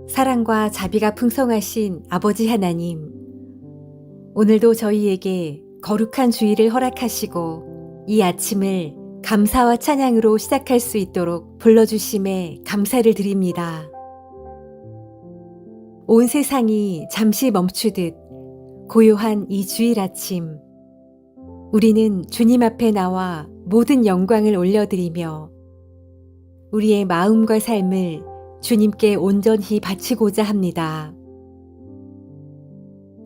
사랑과 자비가 풍성하신 아버지 하나님, 오늘도 저희에게 거룩한 주일을 허락하시고 이 아침을 감사와 찬양으로 시작할 수 있도록 불러주심에 감사를 드립니다. 온 세상이 잠시 멈추듯 고요한 이 주일 아침, 우리는 주님 앞에 나와 모든 영광을 올려드리며 우리의 마음과 삶을 주님께 온전히 바치고자 합니다.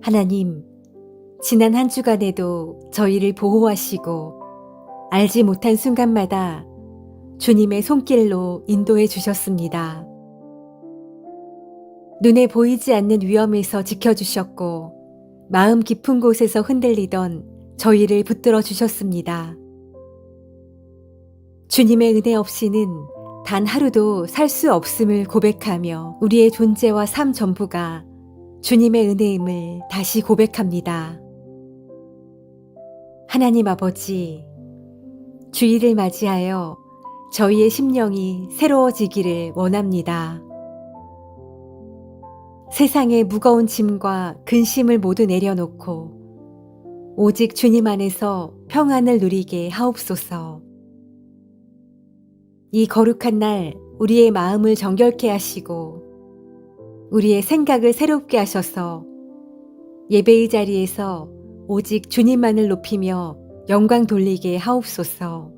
하나님, 지난 한 주간에도 저희를 보호하시고 알지 못한 순간마다 주님의 손길로 인도해 주셨습니다. 눈에 보이지 않는 위험에서 지켜주셨고 마음 깊은 곳에서 흔들리던 저희를 붙들어 주셨습니다. 주님의 은혜 없이는 단 하루도 살 수 없음을 고백하며 우리의 존재와 삶 전부가 주님의 은혜임을 다시 고백합니다. 하나님 아버지, 주일을 맞이하여 저희의 심령이 새로워지기를 원합니다. 세상의 무거운 짐과 근심을 모두 내려놓고 오직 주님 안에서 평안을 누리게 하옵소서. 이 거룩한 날 우리의 마음을 정결케 하시고 우리의 생각을 새롭게 하셔서 예배의 자리에서 오직 주님만을 높이며 영광 돌리게 하옵소서.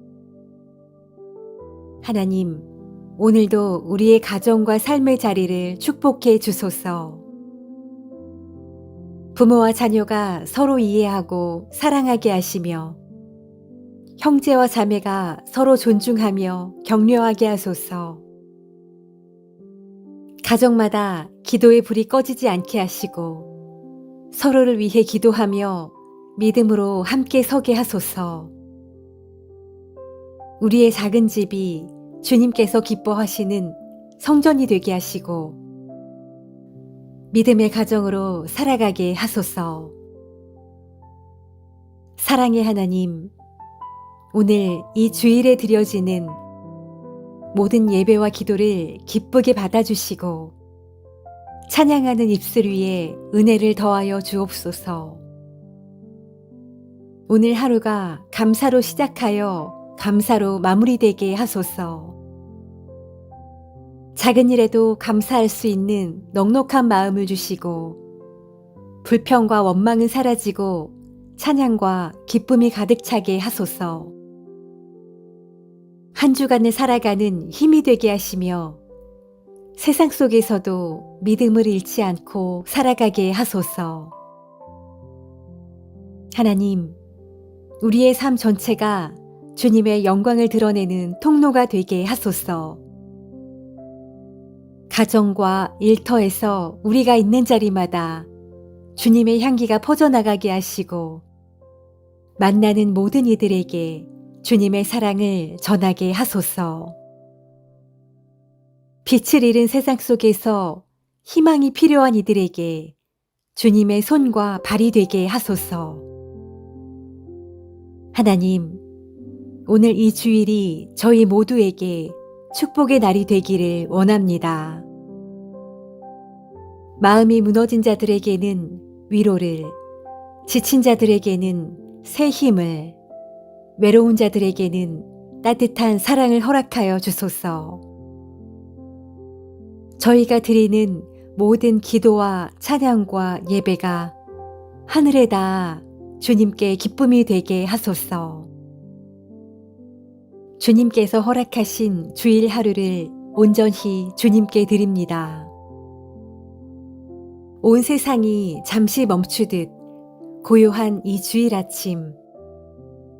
하나님, 오늘도 우리의 가정과 삶의 자리를 축복해 주소서. 부모와 자녀가 서로 이해하고 사랑하게 하시며 형제와 자매가 서로 존중하며 격려하게 하소서. 가정마다 기도의 불이 꺼지지 않게 하시고 서로를 위해 기도하며 믿음으로 함께 서게 하소서. 우리의 작은 집이 주님께서 기뻐하시는 성전이 되게 하시고 믿음의 가정으로 살아가게 하소서. 사랑의 하나님, 오늘 이 주일에 드려지는 모든 예배와 기도를 기쁘게 받아주시고 찬양하는 입술 위에 은혜를 더하여 주옵소서. 오늘 하루가 감사로 시작하여 감사로 마무리되게 하소서. 작은 일에도 감사할 수 있는 넉넉한 마음을 주시고 불평과 원망은 사라지고 찬양과 기쁨이 가득 차게 하소서. 한 주간을 살아가는 힘이 되게 하시며 세상 속에서도 믿음을 잃지 않고 살아가게 하소서. 하나님, 우리의 삶 전체가 주님의 영광을 드러내는 통로가 되게 하소서. 가정과 일터에서 우리가 있는 자리마다 주님의 향기가 퍼져나가게 하시고 만나는 모든 이들에게 주님의 사랑을 전하게 하소서. 빛을 잃은 세상 속에서 희망이 필요한 이들에게 주님의 손과 발이 되게 하소서. 하나님, 오늘 이 주일이 저희 모두에게 축복의 날이 되기를 원합니다. 마음이 무너진 자들에게는 위로를, 지친 자들에게는 새 힘을, 외로운 자들에게는 따뜻한 사랑을 허락하여 주소서. 저희가 드리는 모든 기도와 찬양과 예배가 하늘에 닿아 주님께 기쁨이 되게 하소서. 주님께서 허락하신 주일 하루를 온전히 주님께 드립니다. 온 세상이 잠시 멈추듯 고요한 이 주일 아침,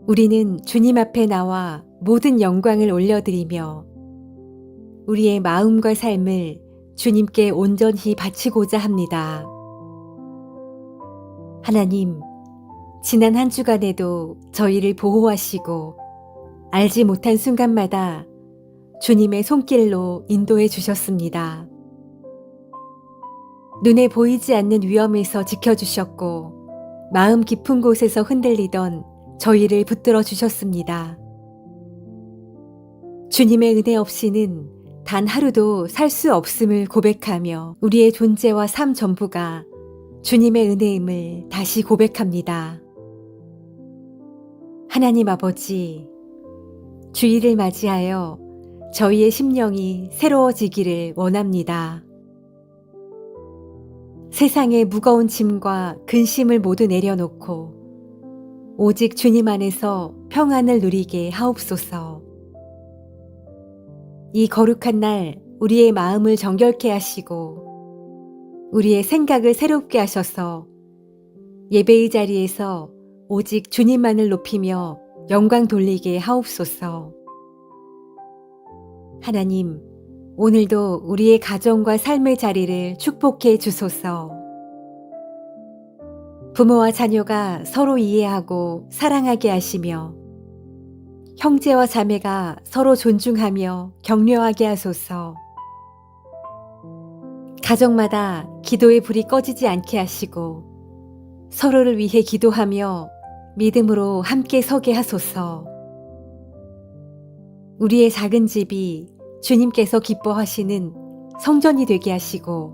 우리는 주님 앞에 나와 모든 영광을 올려드리며 우리의 마음과 삶을 주님께 온전히 바치고자 합니다. 하나님, 지난 한 주간에도 저희를 보호하시고 알지 못한 순간마다 주님의 손길로 인도해 주셨습니다. 눈에 보이지 않는 위험에서 지켜주셨고 마음 깊은 곳에서 흔들리던 저희를 붙들어 주셨습니다. 주님의 은혜 없이는 단 하루도 살 수 없음을 고백하며 우리의 존재와 삶 전부가 주님의 은혜임을 다시 고백합니다. 하나님 아버지, 주일을 맞이하여 저희의 심령이 새로워지기를 원합니다. 세상의 무거운 짐과 근심을 모두 내려놓고 오직 주님 안에서 평안을 누리게 하옵소서. 이 거룩한 날 우리의 마음을 정결케 하시고 우리의 생각을 새롭게 하셔서 예배의 자리에서 오직 주님만을 높이며 영광 돌리게 하옵소서. 하나님, 오늘도 우리의 가정과 삶의 자리를 축복해 주소서. 부모와 자녀가 서로 이해하고 사랑하게 하시며 형제와 자매가 서로 존중하며 격려하게 하소서. 가정마다 기도의 불이 꺼지지 않게 하시고 서로를 위해 기도하며 믿음으로 함께 서게 하소서. 우리의 작은 집이 주님께서 기뻐하시는 성전이 되게 하시고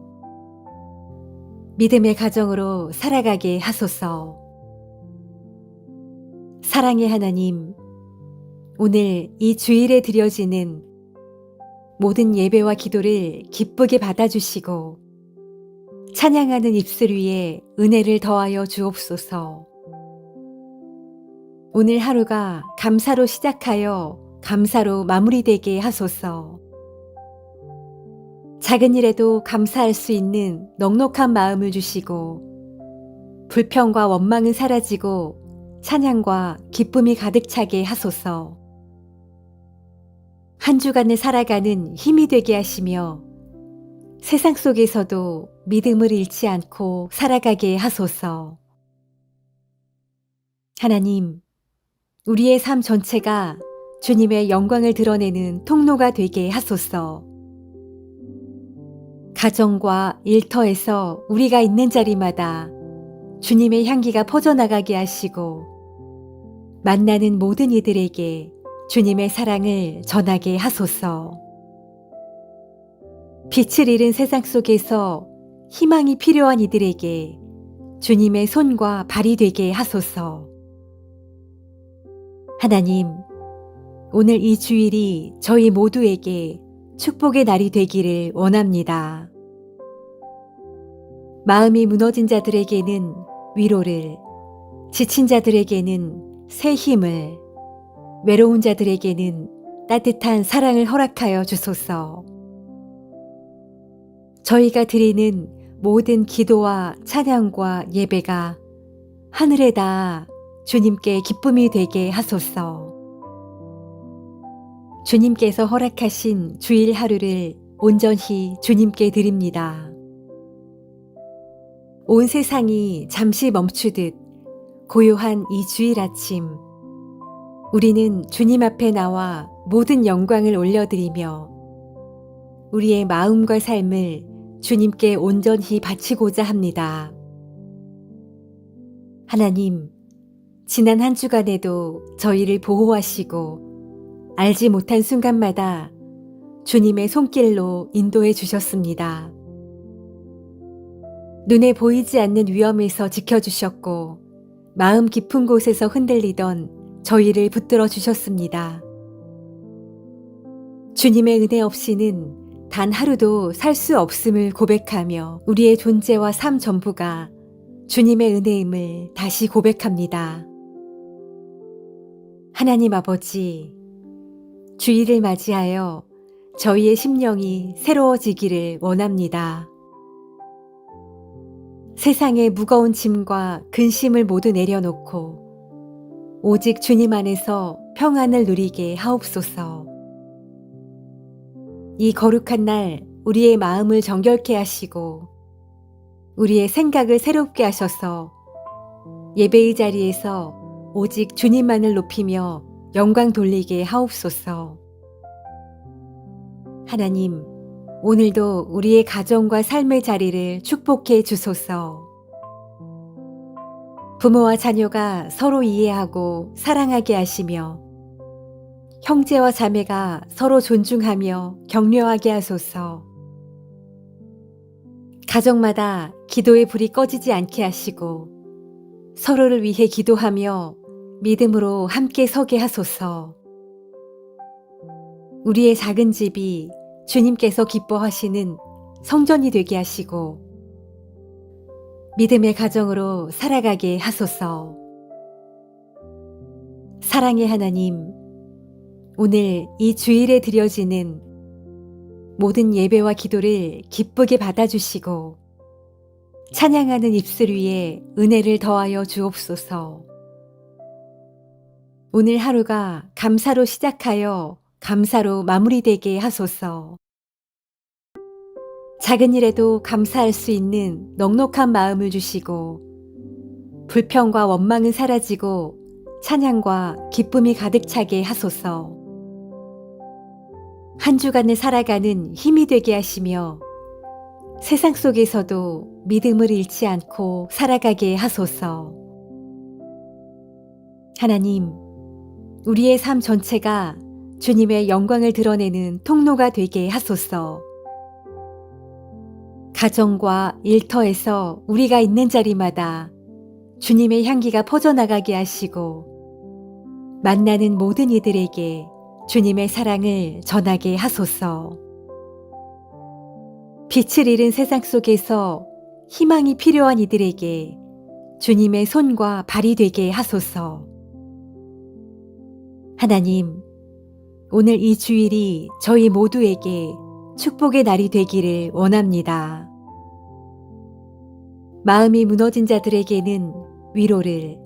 믿음의 가정으로 살아가게 하소서. 사랑의 하나님, 오늘 이 주일에 드려지는 모든 예배와 기도를 기쁘게 받아주시고 찬양하는 입술 위에 은혜를 더하여 주옵소서. 오늘 하루가 감사로 시작하여 감사로 마무리되게 하소서. 작은 일에도 감사할 수 있는 넉넉한 마음을 주시고 불평과 원망은 사라지고 찬양과 기쁨이 가득 차게 하소서. 한 주간을 살아가는 힘이 되게 하시며 세상 속에서도 믿음을 잃지 않고 살아가게 하소서. 하나님, 우리의 삶 전체가 주님의 영광을 드러내는 통로가 되게 하소서. 가정과 일터에서 우리가 있는 자리마다 주님의 향기가 퍼져나가게 하시고 만나는 모든 이들에게 주님의 사랑을 전하게 하소서. 빛을 잃은 세상 속에서 희망이 필요한 이들에게 주님의 손과 발이 되게 하소서. 하나님, 오늘 이 주일이 저희 모두에게 축복의 날이 되기를 원합니다. 마음이 무너진 자들에게는 위로를, 지친 자들에게는 새 힘을, 외로운 자들에게는 따뜻한 사랑을 허락하여 주소서. 저희가 드리는 모든 기도와 찬양과 예배가 하늘에 닿아 주님께 기쁨이 되게 하소서. 주님께서 허락하신 주일 하루를 온전히 주님께 드립니다. 온 세상이 잠시 멈추듯 고요한 이 주일 아침, 우리는 주님 앞에 나와 모든 영광을 올려드리며 우리의 마음과 삶을 주님께 온전히 바치고자 합니다. 하나님, 지난 한 주간에도 저희를 보호하시고 알지 못한 순간마다 주님의 손길로 인도해 주셨습니다. 눈에 보이지 않는 위험에서 지켜주셨고 마음 깊은 곳에서 흔들리던 저희를 붙들어 주셨습니다. 주님의 은혜 없이는 단 하루도 살 수 없음을 고백하며 우리의 존재와 삶 전부가 주님의 은혜임을 다시 고백합니다. 하나님 아버지, 주일을 맞이하여 저희의 심령이 새로워지기를 원합니다. 세상의 무거운 짐과 근심을 모두 내려놓고 오직 주님 안에서 평안을 누리게 하옵소서. 이 거룩한 날 우리의 마음을 정결케 하시고 우리의 생각을 새롭게 하셔서 예배의 자리에서 오직 주님만을 높이며 영광 돌리게 하옵소서. 하나님, 오늘도 우리의 가정과 삶의 자리를 축복해 주소서. 부모와 자녀가 서로 이해하고 사랑하게 하시며 형제와 자매가 서로 존중하며 격려하게 하소서. 가정마다 기도의 불이 꺼지지 않게 하시고 서로를 위해 기도하며 믿음으로 함께 서게 하소서. 우리의 작은 집이 주님께서 기뻐하시는 성전이 되게 하시고 믿음의 가정으로 살아가게 하소서. 사랑의 하나님, 오늘 이 주일에 드려지는 모든 예배와 기도를 기쁘게 받아주시고 찬양하는 입술 위에 은혜를 더하여 주옵소서. 오늘 하루가 감사로 시작하여 감사로 마무리되게 하소서. 작은 일에도 감사할 수 있는 넉넉한 마음을 주시고 불평과 원망은 사라지고 찬양과 기쁨이 가득 차게 하소서. 한 주간을 살아가는 힘이 되게 하시며 세상 속에서도 믿음을 잃지 않고 살아가게 하소서. 하나님, 우리의 삶 전체가 주님의 영광을 드러내는 통로가 되게 하소서. 가정과 일터에서 우리가 있는 자리마다 주님의 향기가 퍼져나가게 하시고 만나는 모든 이들에게 주님의 사랑을 전하게 하소서. 빛을 잃은 세상 속에서 희망이 필요한 이들에게 주님의 손과 발이 되게 하소서. 하나님, 오늘 이 주일이 저희 모두에게 축복의 날이 되기를 원합니다. 마음이 무너진 자들에게는 위로를,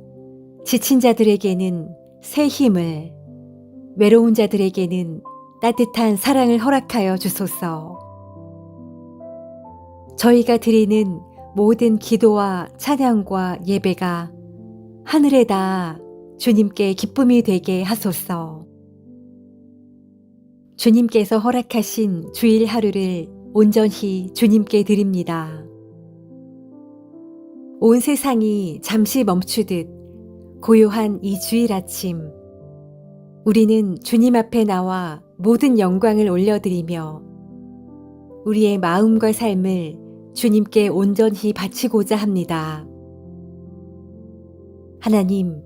지친 자들에게는 새 힘을, 외로운 자들에게는 따뜻한 사랑을 허락하여 주소서. 저희가 드리는 모든 기도와 찬양과 예배가 하늘에 닿아 주님께 기쁨이 되게 하소서. 주님께서 허락하신 주일 하루를 온전히 주님께 드립니다. 온 세상이 잠시 멈추듯 고요한 이 주일 아침, 우리는 주님 앞에 나와 모든 영광을 올려드리며 우리의 마음과 삶을 주님께 온전히 바치고자 합니다. 하나님,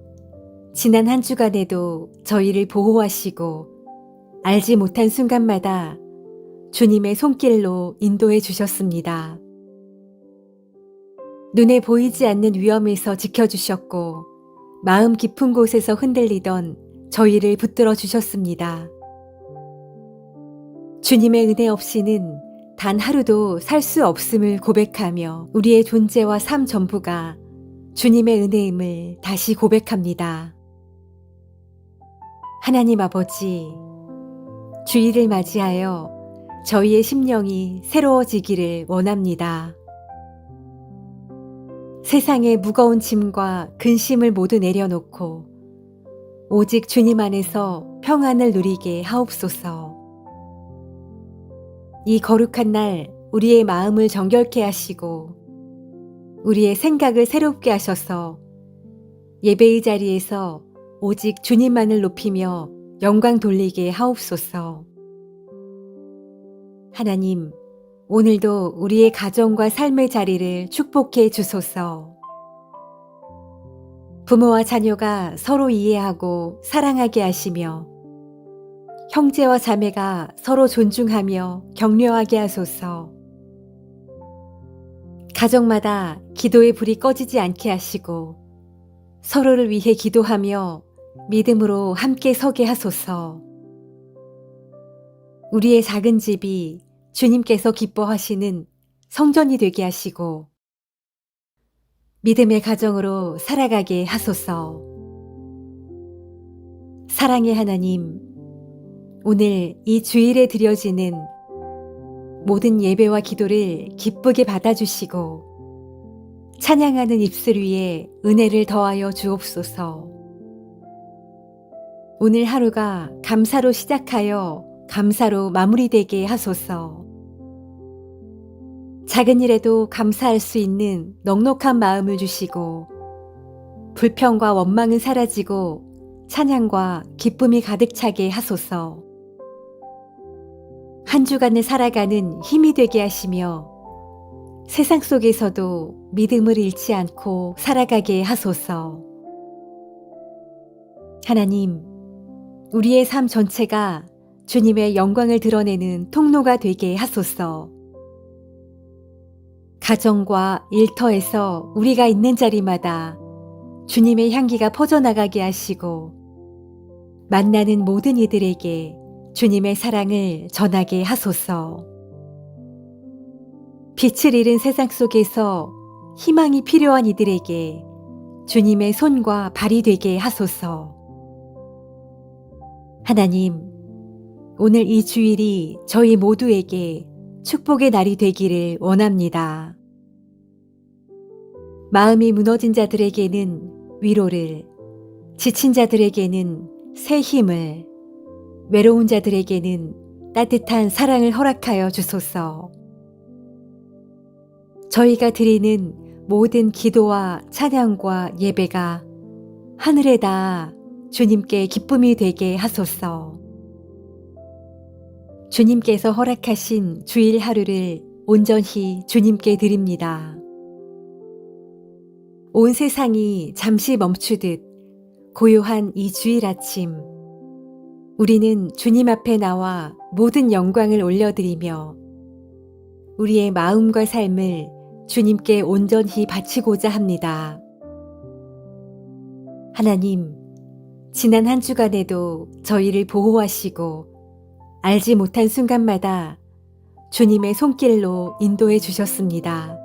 지난 한 주간에도 저희를 보호하시고 알지 못한 순간마다 주님의 손길로 인도해 주셨습니다. 눈에 보이지 않는 위험에서 지켜주셨고 마음 깊은 곳에서 흔들리던 저희를 붙들어 주셨습니다. 주님의 은혜 없이는 단 하루도 살 수 없음을 고백하며 우리의 존재와 삶 전부가 주님의 은혜임을 다시 고백합니다. 하나님 아버지, 주일을 맞이하여 저희의 심령이 새로워지기를 원합니다. 세상의 무거운 짐과 근심을 모두 내려놓고 오직 주님 안에서 평안을 누리게 하옵소서. 이 거룩한 날 우리의 마음을 정결케 하시고 우리의 생각을 새롭게 하셔서 예배의 자리에서 오직 주님만을 높이며 영광 돌리게 하옵소서. 하나님, 오늘도 우리의 가정과 삶의 자리를 축복해 주소서. 부모와 자녀가 서로 이해하고 사랑하게 하시며 형제와 자매가 서로 존중하며 격려하게 하소서. 가정마다 기도의 불이 꺼지지 않게 하시고 서로를 위해 기도하며 믿음으로 함께 서게 하소서. 우리의 작은 집이 주님께서 기뻐하시는 성전이 되게 하시고 믿음의 가정으로 살아가게 하소서. 사랑의 하나님, 오늘 이 주일에 드려지는 모든 예배와 기도를 기쁘게 받아주시고 찬양하는 입술 위에 은혜를 더하여 주옵소서. 오늘 하루가 감사로 시작하여 감사로 마무리되게 하소서. 작은 일에도 감사할 수 있는 넉넉한 마음을 주시고 불평과 원망은 사라지고 찬양과 기쁨이 가득 차게 하소서. 한 주간을 살아가는 힘이 되게 하시며 세상 속에서도 믿음을 잃지 않고 살아가게 하소서. 하나님, 우리의 삶 전체가 주님의 영광을 드러내는 통로가 되게 하소서. 가정과 일터에서 우리가 있는 자리마다 주님의 향기가 퍼져나가게 하시고 만나는 모든 이들에게 주님의 사랑을 전하게 하소서. 빛을 잃은 세상 속에서 희망이 필요한 이들에게 주님의 손과 발이 되게 하소서. 하나님, 오늘 이 주일이 저희 모두에게 축복의 날이 되기를 원합니다. 마음이 무너진 자들에게는 위로를, 지친 자들에게는 새 힘을, 외로운 자들에게는 따뜻한 사랑을 허락하여 주소서. 저희가 드리는 모든 기도와 찬양과 예배가 하늘에 닿아 주님께 기쁨이 되게 하소서. 주님께서 허락하신 주일 하루를 온전히 주님께 드립니다. 온 세상이 잠시 멈추듯 고요한 이 주일 아침, 우리는 주님 앞에 나와 모든 영광을 올려드리며 우리의 마음과 삶을 주님께 온전히 바치고자 합니다. 하나님, 지난 한 주간에도 저희를 보호하시고 알지 못한 순간마다 주님의 손길로 인도해 주셨습니다.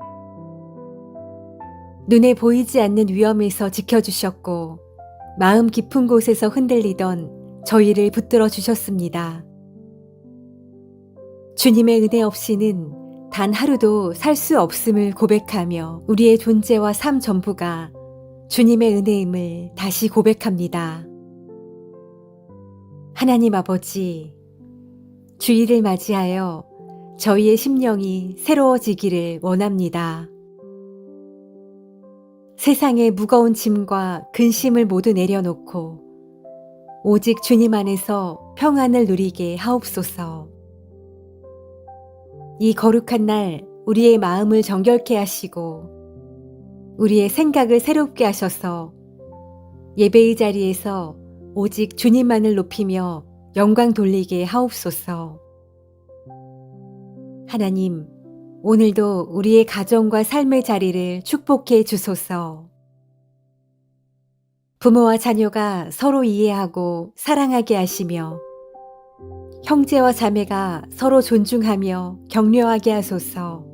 눈에 보이지 않는 위험에서 지켜주셨고 마음 깊은 곳에서 흔들리던 저희를 붙들어 주셨습니다. 주님의 은혜 없이는 단 하루도 살 수 없음을 고백하며 우리의 존재와 삶 전부가 주님의 은혜임을 다시 고백합니다. 하나님 아버지, 주일을 맞이하여 저희의 심령이 새로워지기를 원합니다. 세상의 무거운 짐과 근심을 모두 내려놓고 오직 주님 안에서 평안을 누리게 하옵소서. 이 거룩한 날 우리의 마음을 정결케 하시고 우리의 생각을 새롭게 하셔서 예배의 자리에서 오직 주님만을 높이며 영광 돌리게 하옵소서. 하나님, 오늘도 우리의 가정과 삶의 자리를 축복해 주소서. 부모와 자녀가 서로 이해하고 사랑하게 하시며 형제와 자매가 서로 존중하며 격려하게 하소서.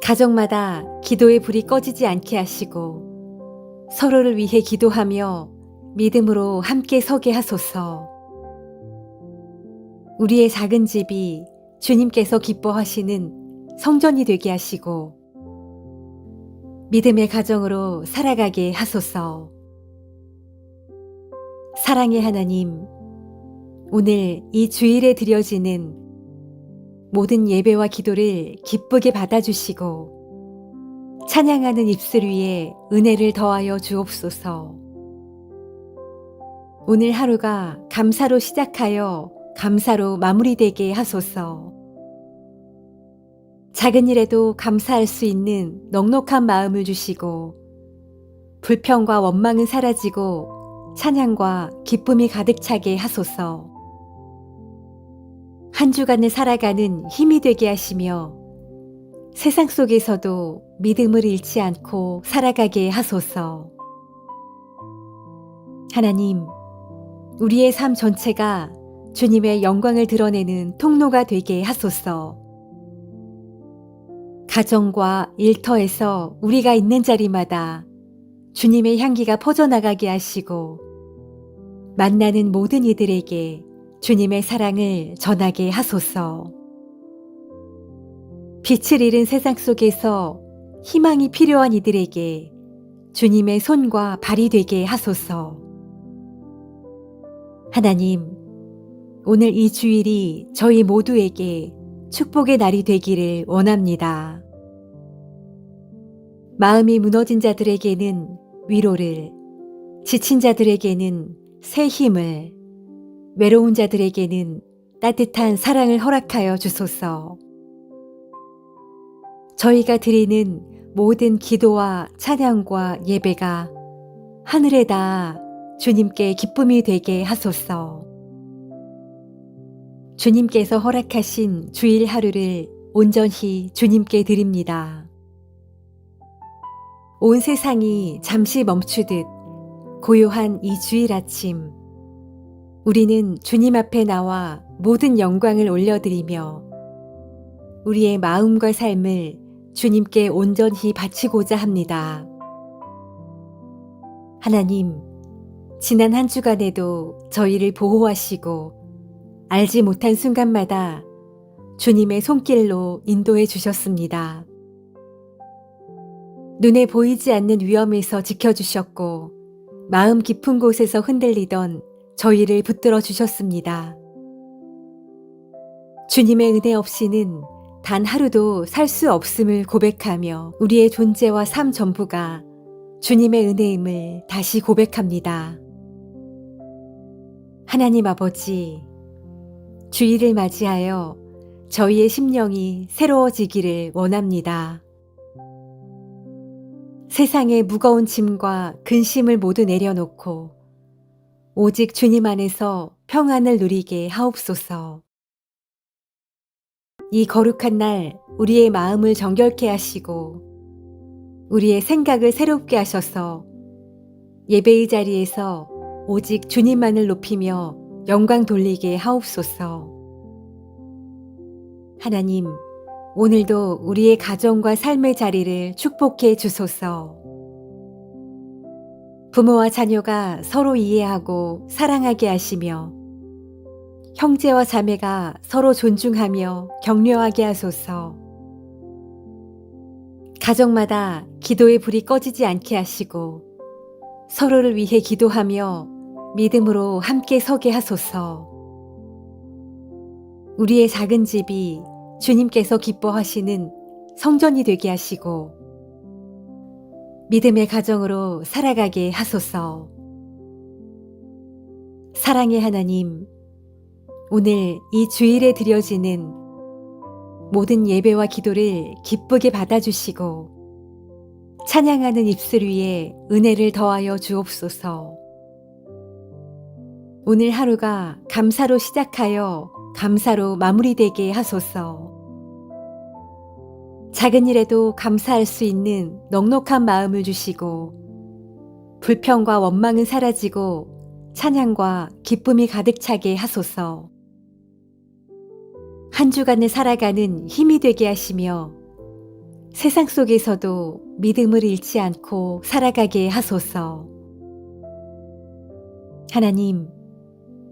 가정마다 기도의 불이 꺼지지 않게 하시고 서로를 위해 기도하며 믿음으로 함께 서게 하소서. 우리의 작은 집이 주님께서 기뻐하시는 성전이 되게 하시고 믿음의 가정으로 살아가게 하소서. 사랑의 하나님, 오늘 이 주일에 드려지는 모든 예배와 기도를 기쁘게 받아주시고 찬양하는 입술 위에 은혜를 더하여 주옵소서. 오늘 하루가 감사로 시작하여 감사로 마무리되게 하소서. 작은 일에도 감사할 수 있는 넉넉한 마음을 주시고 불평과 원망은 사라지고 찬양과 기쁨이 가득 차게 하소서. 한 주간을 살아가는 힘이 되게 하시며 세상 속에서도 믿음을 잃지 않고 살아가게 하소서. 하나님, 우리의 삶 전체가 주님의 영광을 드러내는 통로가 되게 하소서. 가정과 일터에서 우리가 있는 자리마다 주님의 향기가 퍼져나가게 하시고 만나는 모든 이들에게 주님의 사랑을 전하게 하소서. 빛을 잃은 세상 속에서 희망이 필요한 이들에게 주님의 손과 발이 되게 하소서. 하나님, 오늘 이 주일이 저희 모두에게 축복의 날이 되기를 원합니다. 마음이 무너진 자들에게는 위로를, 지친 자들에게는 새 힘을, 외로운 자들에게는 따뜻한 사랑을 허락하여 주소서. 저희가 드리는 모든 기도와 찬양과 예배가 하늘에 닿아 주님께 기쁨이 되게 하소서. 주님께서 허락하신 주일 하루를 온전히 주님께 드립니다. 온 세상이 잠시 멈추듯 고요한 이 주일 아침, 우리는 주님 앞에 나와 모든 영광을 올려드리며 우리의 마음과 삶을 주님께 온전히 바치고자 합니다. 하나님, 지난 한 주간에도 저희를 보호하시고 알지 못한 순간마다 주님의 손길로 인도해 주셨습니다. 눈에 보이지 않는 위험에서 지켜주셨고 마음 깊은 곳에서 흔들리던 저희를 붙들어 주셨습니다. 주님의 은혜 없이는 단 하루도 살 수 없음을 고백하며 우리의 존재와 삶 전부가 주님의 은혜임을 다시 고백합니다. 하나님 아버지, 주일을 맞이하여 저희의 심령이 새로워지기를 원합니다. 세상의 무거운 짐과 근심을 모두 내려놓고 오직 주님 안에서 평안을 누리게 하옵소서. 이 거룩한 날 우리의 마음을 정결케 하시고 우리의 생각을 새롭게 하셔서 예배의 자리에서 오직 주님만을 높이며 영광 돌리게 하옵소서. 하나님, 오늘도 우리의 가정과 삶의 자리를 축복해 주소서. 부모와 자녀가 서로 이해하고 사랑하게 하시며 형제와 자매가 서로 존중하며 격려하게 하소서. 가정마다 기도의 불이 꺼지지 않게 하시고 서로를 위해 기도하며 믿음으로 함께 서게 하소서. 우리의 작은 집이 주님께서 기뻐하시는 성전이 되게 하시고 믿음의 가정으로 살아가게 하소서. 사랑의 하나님, 오늘 이 주일에 드려지는 모든 예배와 기도를 기쁘게 받아주시고 찬양하는 입술 위에 은혜를 더하여 주옵소서. 오늘 하루가 감사로 시작하여 감사로 마무리되게 하소서. 작은 일에도 감사할 수 있는 넉넉한 마음을 주시고 불평과 원망은 사라지고 찬양과 기쁨이 가득 차게 하소서. 한 주간을 살아가는 힘이 되게 하시며 세상 속에서도 믿음을 잃지 않고 살아가게 하소서. 하나님,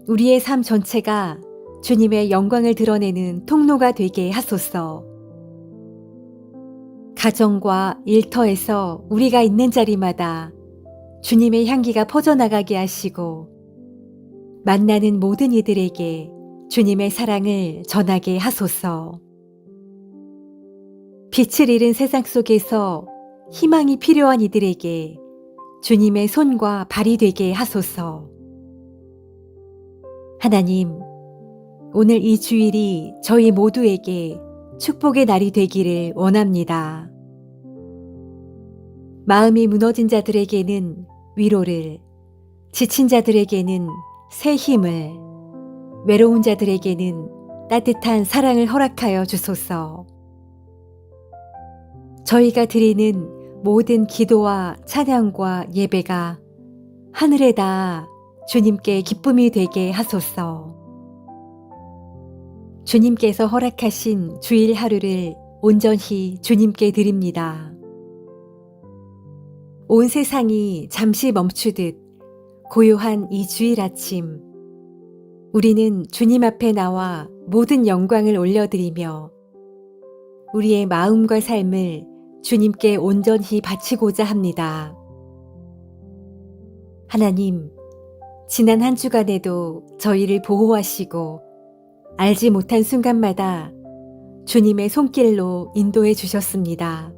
우리의 삶 전체가 주님의 영광을 드러내는 통로가 되게 하소서. 가정과 일터에서 우리가 있는 자리마다 주님의 향기가 퍼져나가게 하시고 만나는 모든 이들에게 주님의 사랑을 전하게 하소서. 빛을 잃은 세상 속에서 희망이 필요한 이들에게 주님의 손과 발이 되게 하소서. 하나님, 오늘 이 주일이 저희 모두에게 축복의 날이 되기를 원합니다. 마음이 무너진 자들에게는 위로를, 지친 자들에게는 새 힘을, 외로운 자들에게는 따뜻한 사랑을 허락하여 주소서. 저희가 드리는 모든 기도와 찬양과 예배가 하늘에 닿아 주님께 기쁨이 되게 하소서. 주님께서 허락하신 주일 하루를 온전히 주님께 드립니다. 온 세상이 잠시 멈추듯 고요한 이 주일 아침, 우리는 주님 앞에 나와 모든 영광을 올려드리며 우리의 마음과 삶을 주님께 온전히 바치고자 합니다. 하나님, 지난 한 주간에도 저희를 보호하시고 알지 못한 순간마다 주님의 손길로 인도해 주셨습니다.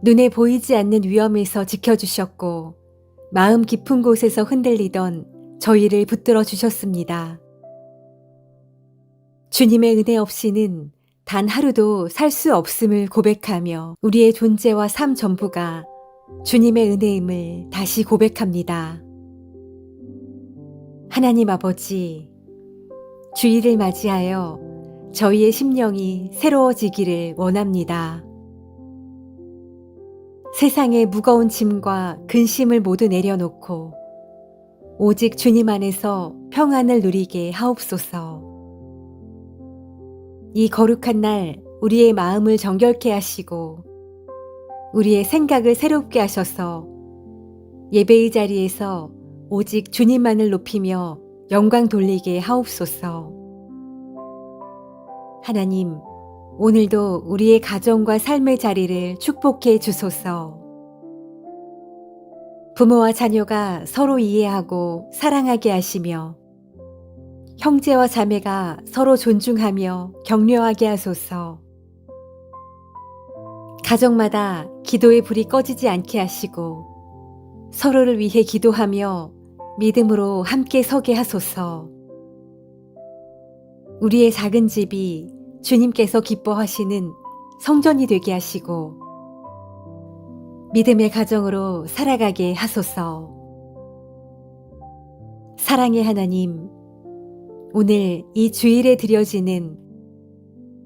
눈에 보이지 않는 위험에서 지켜주셨고 마음 깊은 곳에서 흔들리던 저희를 붙들어 주셨습니다. 주님의 은혜 없이는 단 하루도 살 수 없음을 고백하며 우리의 존재와 삶 전부가 주님의 은혜임을 다시 고백합니다. 하나님 아버지, 주일을 맞이하여 저희의 심령이 새로워지기를 원합니다. 세상의 무거운 짐과 근심을 모두 내려놓고 오직 주님 안에서 평안을 누리게 하옵소서. 이 거룩한 날 우리의 마음을 정결케 하시고 우리의 생각을 새롭게 하셔서 예배의 자리에서 오직 주님만을 높이며 영광 돌리게 하옵소서. 하나님, 오늘도 우리의 가정과 삶의 자리를 축복해 주소서. 부모와 자녀가 서로 이해하고 사랑하게 하시며 형제와 자매가 서로 존중하며 격려하게 하소서. 가정마다 기도의 불이 꺼지지 않게 하시고 서로를 위해 기도하며 믿음으로 함께 서게 하소서. 우리의 작은 집이 주님께서 기뻐하시는 성전이 되게 하시고 믿음의 가정으로 살아가게 하소서. 사랑의 하나님, 오늘 이 주일에 드려지는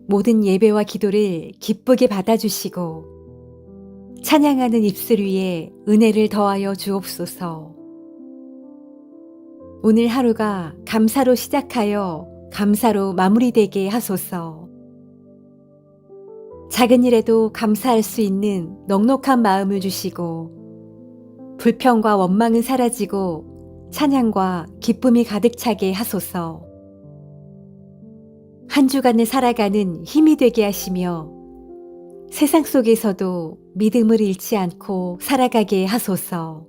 모든 예배와 기도를 기쁘게 받아주시고 찬양하는 입술 위에 은혜를 더하여 주옵소서. 오늘 하루가 감사로 시작하여 감사로 마무리되게 하소서. 작은 일에도 감사할 수 있는 넉넉한 마음을 주시고 불평과 원망은 사라지고 찬양과 기쁨이 가득 차게 하소서. 한 주간을 살아가는 힘이 되게 하시며 세상 속에서도 믿음을 잃지 않고 살아가게 하소서.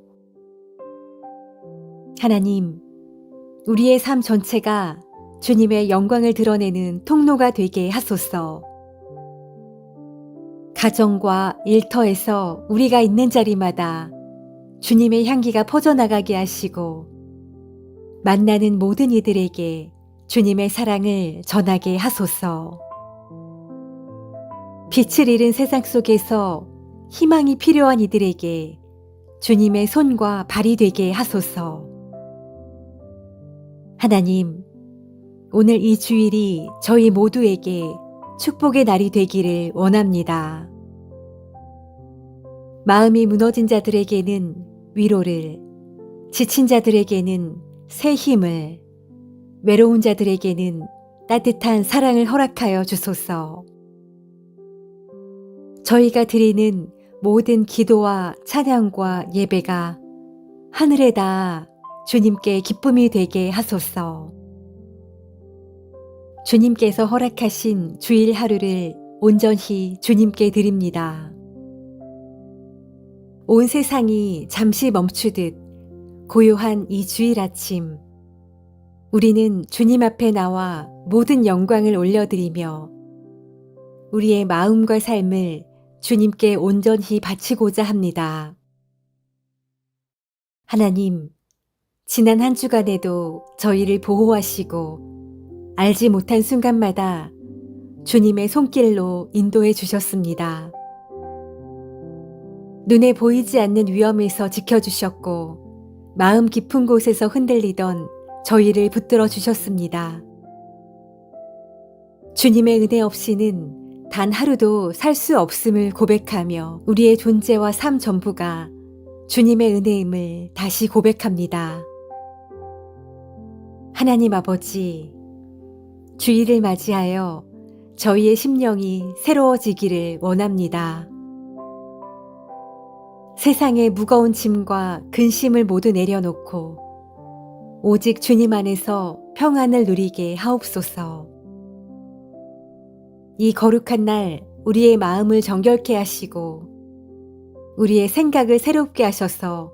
하나님, 우리의 삶 전체가 주님의 영광을 드러내는 통로가 되게 하소서. 가정과 일터에서 우리가 있는 자리마다 주님의 향기가 퍼져나가게 하시고 만나는 모든 이들에게 주님의 사랑을 전하게 하소서. 빛을 잃은 세상 속에서 희망이 필요한 이들에게 주님의 손과 발이 되게 하소서. 하나님, 오늘 이 주일이 저희 모두에게 축복의 날이 되기를 원합니다. 마음이 무너진 자들에게는 위로를, 지친 자들에게는 새 힘을, 외로운 자들에게는 따뜻한 사랑을 허락하여 주소서. 저희가 드리는 모든 기도와 찬양과 예배가 하늘에 닿아 주님께 기쁨이 되게 하소서. 주님께서 허락하신 주일 하루를 온전히 주님께 드립니다. 온 세상이 잠시 멈추듯 고요한 이 주일 아침, 우리는 주님 앞에 나와 모든 영광을 올려드리며 우리의 마음과 삶을 주님께 온전히 바치고자 합니다. 하나님, 지난 한 주간에도 저희를 보호하시고 알지 못한 순간마다 주님의 손길로 인도해 주셨습니다. 눈에 보이지 않는 위험에서 지켜주셨고 마음 깊은 곳에서 흔들리던 저희를 붙들어 주셨습니다. 주님의 은혜 없이는 단 하루도 살 수 없음을 고백하며 우리의 존재와 삶 전부가 주님의 은혜임을 다시 고백합니다. 하나님 아버지, 주일을 맞이하여 저희의 심령이 새로워지기를 원합니다. 세상의 무거운 짐과 근심을 모두 내려놓고 오직 주님 안에서 평안을 누리게 하옵소서. 이 거룩한 날 우리의 마음을 정결케 하시고 우리의 생각을 새롭게 하셔서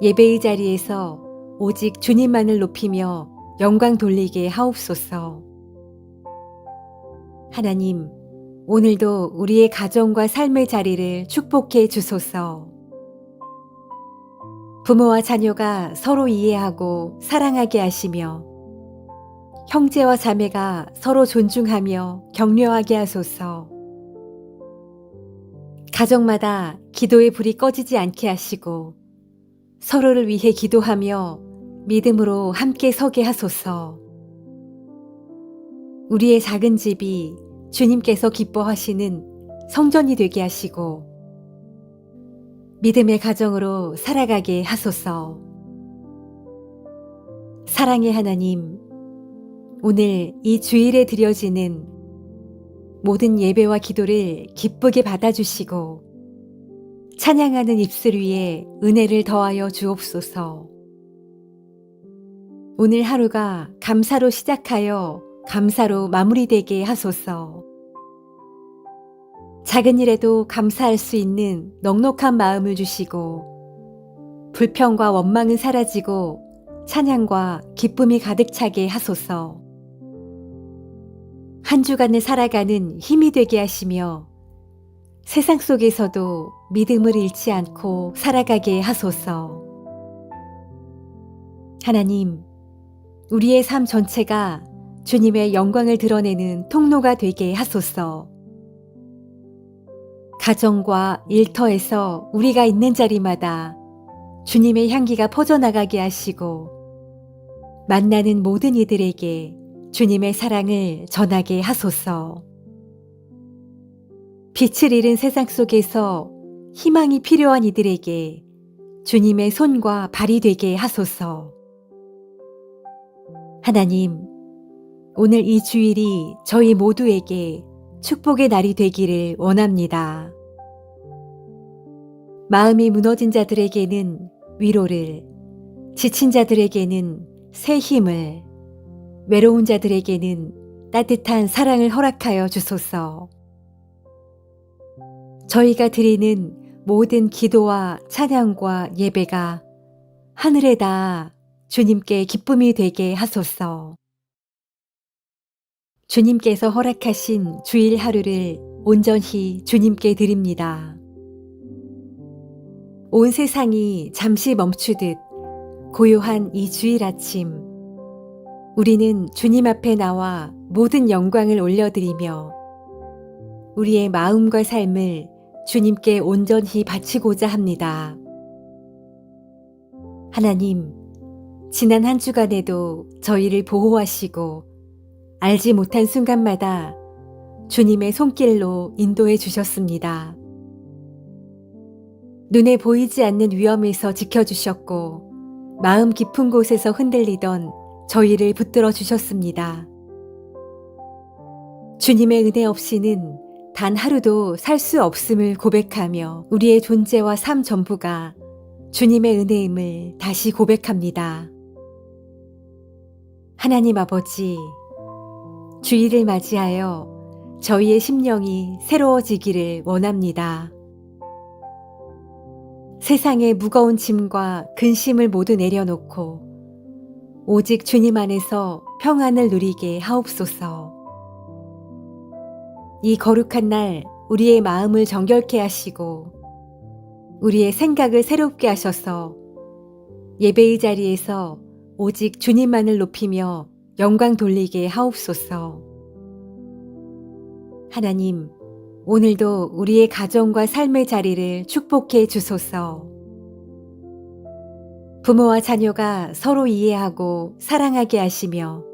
예배의 자리에서 오직 주님만을 높이며 영광 돌리게 하옵소서. 하나님, 오늘도 우리의 가정과 삶의 자리를 축복해 주소서. 부모와 자녀가 서로 이해하고 사랑하게 하시며 형제와 자매가 서로 존중하며 격려하게 하소서. 가정마다 기도의 불이 꺼지지 않게 하시고 서로를 위해 기도하며 믿음으로 함께 서게 하소서. 우리의 작은 집이 주님께서 기뻐하시는 성전이 되게 하시고 믿음의 가정으로 살아가게 하소서. 사랑의 하나님, 오늘 이 주일에 드려지는 모든 예배와 기도를 기쁘게 받아주시고 찬양하는 입술 위에 은혜를 더하여 주옵소서. 오늘 하루가 감사로 시작하여 감사로 마무리되게 하소서. 작은 일에도 감사할 수 있는 넉넉한 마음을 주시고 불평과 원망은 사라지고 찬양과 기쁨이 가득 차게 하소서. 한 주간을 살아가는 힘이 되게 하시며 세상 속에서도 믿음을 잃지 않고 살아가게 하소서. 하나님, 우리의 삶 전체가 주님의 영광을 드러내는 통로가 되게 하소서. 가정과 일터에서 우리가 있는 자리마다 주님의 향기가 퍼져나가게 하시고 만나는 모든 이들에게 주님의 사랑을 전하게 하소서. 빛을 잃은 세상 속에서 희망이 필요한 이들에게 주님의 손과 발이 되게 하소서. 하나님, 오늘 이 주일이 저희 모두에게 축복의 날이 되기를 원합니다. 마음이 무너진 자들에게는 위로를, 지친 자들에게는 새 힘을, 외로운 자들에게는 따뜻한 사랑을 허락하여 주소서. 저희가 드리는 모든 기도와 찬양과 예배가 하늘에 닿아 주님께 기쁨이 되게 하소서. 주님께서 허락하신 주일 하루를 온전히 주님께 드립니다. 온 세상이 잠시 멈추듯 고요한 이 주일 아침, 우리는 주님 앞에 나와 모든 영광을 올려드리며 우리의 마음과 삶을 주님께 온전히 바치고자 합니다. 하나님, 지난 한 주간에도 저희를 보호하시고 알지 못한 순간마다 주님의 손길로 인도해 주셨습니다. 눈에 보이지 않는 위험에서 지켜주셨고 마음 깊은 곳에서 흔들리던 저희를 붙들어 주셨습니다. 주님의 은혜 없이는 단 하루도 살 수 없음을 고백하며 우리의 존재와 삶 전부가 주님의 은혜임을 다시 고백합니다. 하나님 아버지, 주일을 맞이하여 저희의 심령이 새로워지기를 원합니다. 세상의 무거운 짐과 근심을 모두 내려놓고 오직 주님 안에서 평안을 누리게 하옵소서. 이 거룩한 날 우리의 마음을 정결케 하시고 우리의 생각을 새롭게 하셔서 예배의 자리에서 오직 주님만을 높이며 영광 돌리게 하옵소서. 하나님, 오늘도 우리의 가정과 삶의 자리를 축복해 주소서. 부모와 자녀가 서로 이해하고 사랑하게 하시며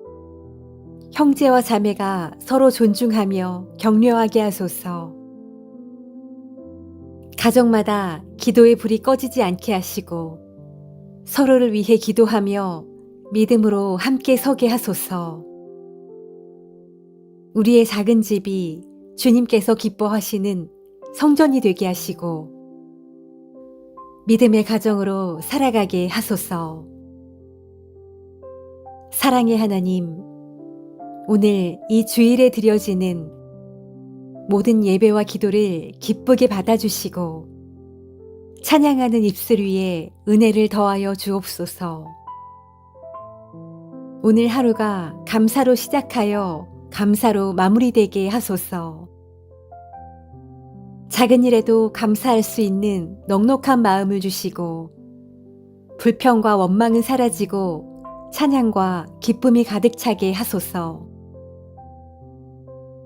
형제와 자매가 서로 존중하며 격려하게 하소서. 가정마다 기도의 불이 꺼지지 않게 하시고 서로를 위해 기도하며 믿음으로 함께 서게 하소서. 우리의 작은 집이 주님께서 기뻐하시는 성전이 되게 하시고 믿음의 가정으로 살아가게 하소서. 사랑의 하나님, 오늘 이 주일에 드려지는 모든 예배와 기도를 기쁘게 받아주시고 찬양하는 입술 위에 은혜를 더하여 주옵소서. 오늘 하루가 감사로 시작하여 감사로 마무리되게 하소서. 작은 일에도 감사할 수 있는 넉넉한 마음을 주시고 불평과 원망은 사라지고 찬양과 기쁨이 가득 차게 하소서.